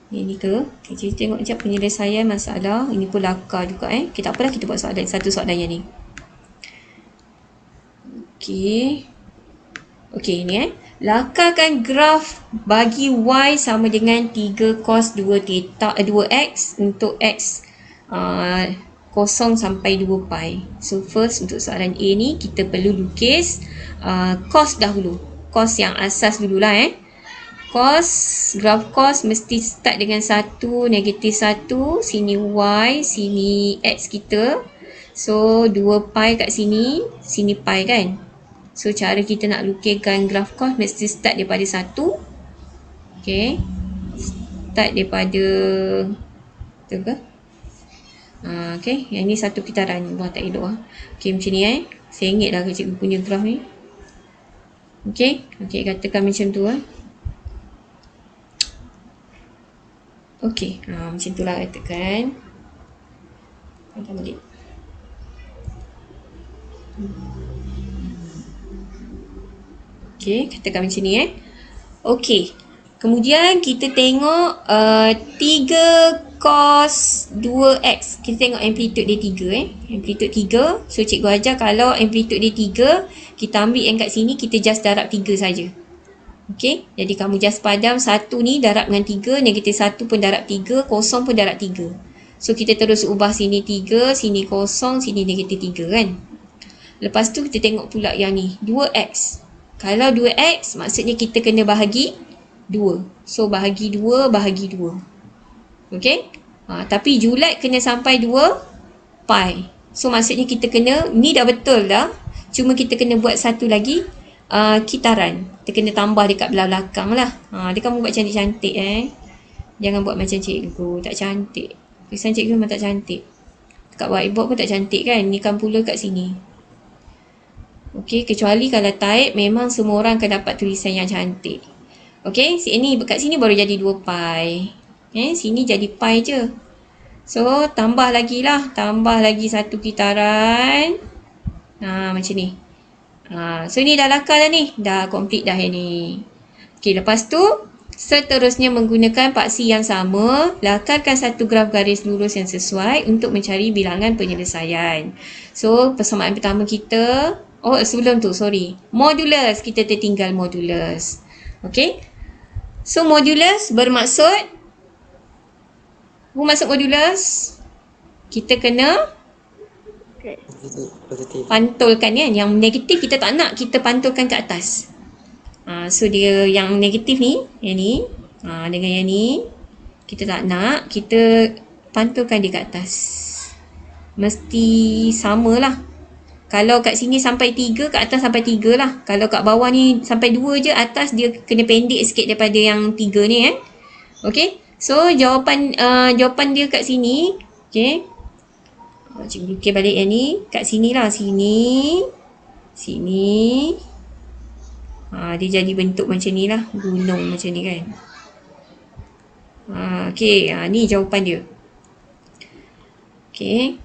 ini ke? Okay, kita tengok sekejap penyelesaian masalah. Ini pun lakar juga Okay, tak apalah kita buat soalan. Satu soalan yang ni. Okey. Okey, ni lakarkan graf bagi Y sama dengan 3 cos 2 theta 2x untuk x 0 sampai 2 pi. So first untuk soalan A ni kita perlu lukis cos dahulu. Cos yang asas dululah Cos, graf cos mesti start dengan 1, negatif 1, sini Y, sini X kita. So 2 pi kat sini, sini pi kan. So cara kita nak lukiskan graf cos mesti start daripada 1. Okay. Start daripada tu ke? Okay, yang ni satu kitaran. Wah tak elok Okay, macam ni Sengit lah cikgu punya graf ni. Okay, katakan macam tu Okey, macam itulah katakan. Kata balik. Okey, katakan macam ni Okey. Kemudian kita tengok 3 cos 2x. Kita tengok amplitude dia 3 Amplitude 3. So cikgu ajar kalau amplitude dia 3, kita ambil yang kat sini, kita just darab 3 saja. Okey, jadi kamu just padam 1 ni darab dengan 3, negatif 1 pun darab 3, kosong pun darab 3. So kita terus ubah sini 3, sini kosong, sini negatif 3 kan. Lepas tu kita tengok pula yang ni, 2x. Kalau 2x maksudnya kita kena bahagi 2. So bahagi 2, bahagi 2. Okey? Tapi julat kena sampai 2 pi. So maksudnya kita kena, ni dah betul dah. Cuma kita kena buat satu lagi kitaran. Kita kena tambah dekat belah belakang lah. Dia kamu buat cantik-cantik Jangan buat macam cikgu. Tak cantik. Tulisan cikgu memang tak cantik. Dekat whiteboard pun tak cantik kan. Ni kan pula kat sini. Okey, kecuali kalau type memang semua orang akan dapat tulisan yang cantik. Okey, sini kat sini baru jadi 2 pi. Sini jadi pi je. So, tambah lagi lah. Tambah lagi satu kitaran. Macam ni. So ni dah lakar dah ni. Dah complete dah yang ni. Okey, lepas tu Seterusnya menggunakan paksi yang sama, lakarkan satu graf garis lurus yang sesuai untuk mencari bilangan penyelesaian. So, persamaan pertama kita, sebelum tu, sorry. Modulus, kita tertinggal modulus. Okay? So, modulus bermaksud, apa maksud modulus? Kita kena pantulkan kan. Yang negatif kita tak nak, kita pantulkan ke atas. So dia yang negatif ni, yang ni, dengan yang ni, kita tak nak, kita pantulkan dia ke atas. Mesti sama lah. Kalau kat sini sampai 3, kat atas sampai 3 lah. Kalau kat bawah ni sampai 2 je, atas dia kena pendek sikit daripada yang 3 ni Okay. So jawapan dia kat sini. Okay. Cikgu lukis balik yang ni. Kat sini lah. Sini. Dia jadi bentuk macam ni lah. Gunung macam ni kan. Okay. Ni jawapan dia. Okay.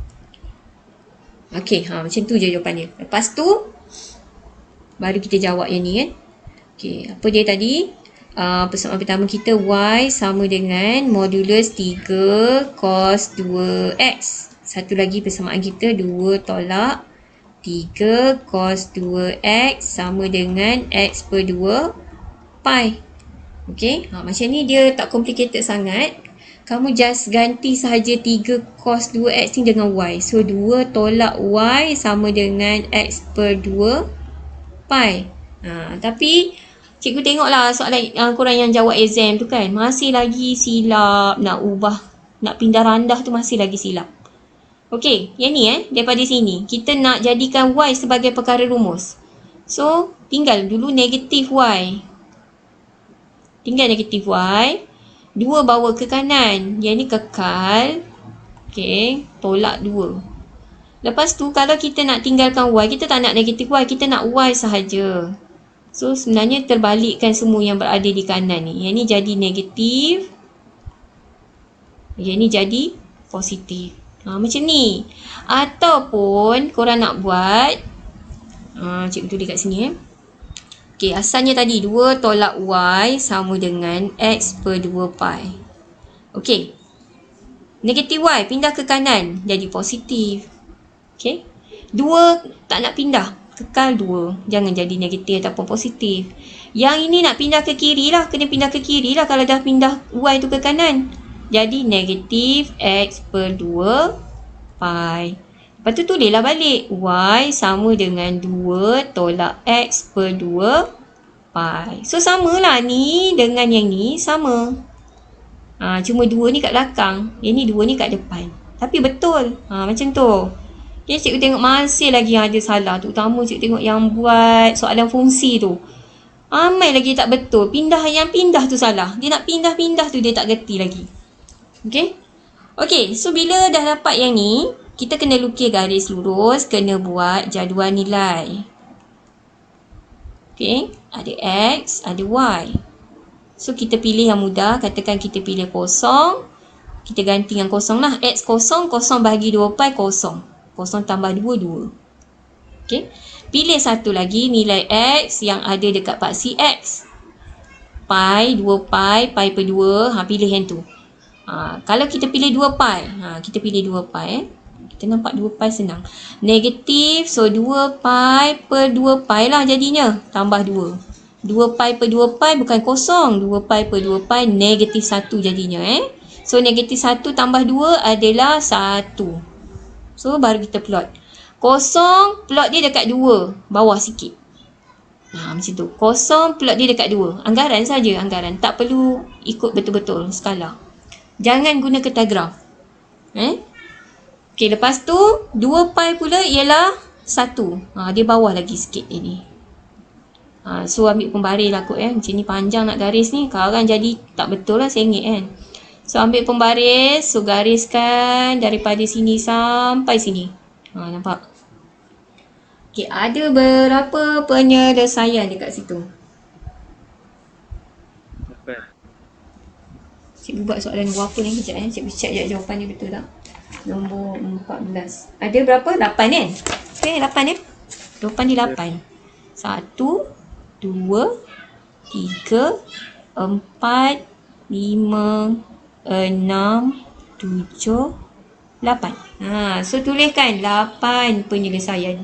Okay. Macam tu je jawapan dia. Lepas tu, baru kita jawab yang ni kan. Okay. Apa dia tadi? Persamaan pertama kita Y sama dengan modulus 3 cos 2X. Satu lagi persamaan kita 2 tolak 3 cos 2X sama dengan X per 2 pi. Okay, macam ni dia tak complicated sangat. Kamu just ganti sahaja 3 cos 2X ni dengan Y. So 2 tolak Y sama dengan X per 2 pi. Tapi cikgu tengoklah soalan korang yang jawab exam tu kan, masih lagi silap. Nak ubah, nak pindah randah tu masih lagi silap. Okey, yang ni daripada sini kita nak jadikan Y sebagai perkara rumus. So, tinggal dulu negatif Y. Tinggal negatif Y. 2 bawa ke kanan. Yang ni kekal. Okey, tolak 2. Lepas tu, kalau kita nak tinggalkan Y, kita tak nak negatif Y, kita nak Y sahaja. So, sebenarnya terbalikkan semua yang berada di kanan ni. Yang ni jadi negatif. Yang ni jadi positif. Macam ni. Ataupun korang nak buat, cikgu tulis kat sini Okay, asalnya tadi 2 tolak Y sama dengan X per 2 pi. Okay. Negatif Y pindah ke kanan jadi positif. Okay. 2 tak nak pindah, kekal 2. Jangan jadi negatif ataupun positif. Yang ini nak pindah ke kiri lah, kena pindah ke kiri lah kalau dah pindah Y tu ke kanan. Jadi negatif X per 2 pi. Lepas tu tulislah balik. Y sama dengan 2 tolak X per 2 pi. So samalah ni dengan yang ni sama. Cuma 2 ni kat belakang. Yang ni 2 ni kat depan. Tapi betul. Macam tu. Okay, cikgu tengok masih lagi yang ada salah. Terutama cikgu tengok yang buat soalan fungsi tu. Ramai lagi tak betul. Yang pindah tu salah. Dia nak pindah-pindah tu dia tak gerti lagi. Okay. Okay, so bila dah dapat yang ni, kita kena lukis garis lurus, kena buat jadual nilai. Okay, ada X, ada Y. So, kita pilih yang mudah. Katakan kita pilih kosong. Kita ganti yang kosong lah. X kosong, kosong bahagi 2 pi, kosong. Kosong tambah 2, 2. Okay, pilih satu lagi nilai X yang ada dekat paksi X. Pi, 2 pi, pi per 2. Pilih yang tu. Kalau kita pilih 2 pi, kita pilih 2 pi Kita nampak 2 pi senang. Negatif, so 2 pi per 2 pi lah jadinya. Tambah 2. 2 pi per 2 pi bukan kosong. 2 pi per 2 pi negatif 1 jadinya So negatif 1 tambah 2 adalah 1. So baru kita plot. Kosong, plot dia dekat 2. Bawah sikit. Macam tu. Kosong, plot dia dekat 2. Anggaran saja, anggaran. Tak perlu ikut betul-betul skala. Jangan guna kertas graf. Okey, lepas tu 2 pi pula ialah 1. Dia bawah lagi sikit ini. So ambil pembaris lah kot Macam ni panjang nak garis ni. Sekarang jadi tak betul lah, sengit kan. So ambil pembaris. So gariskan daripada sini sampai sini. Nampak? Okey, ada berapa penyelesaian dekat situ? Cikgu buat soalan nombor apa ni kejap Cikgu check je jawapan dia betul tak. Nombor 14. Ada berapa? 8 kan? Okay, 8 Jawapan dia 8. 1, 2, 3, 4, 5, 6, 7, 8. So tuliskan 8 penyelesaian.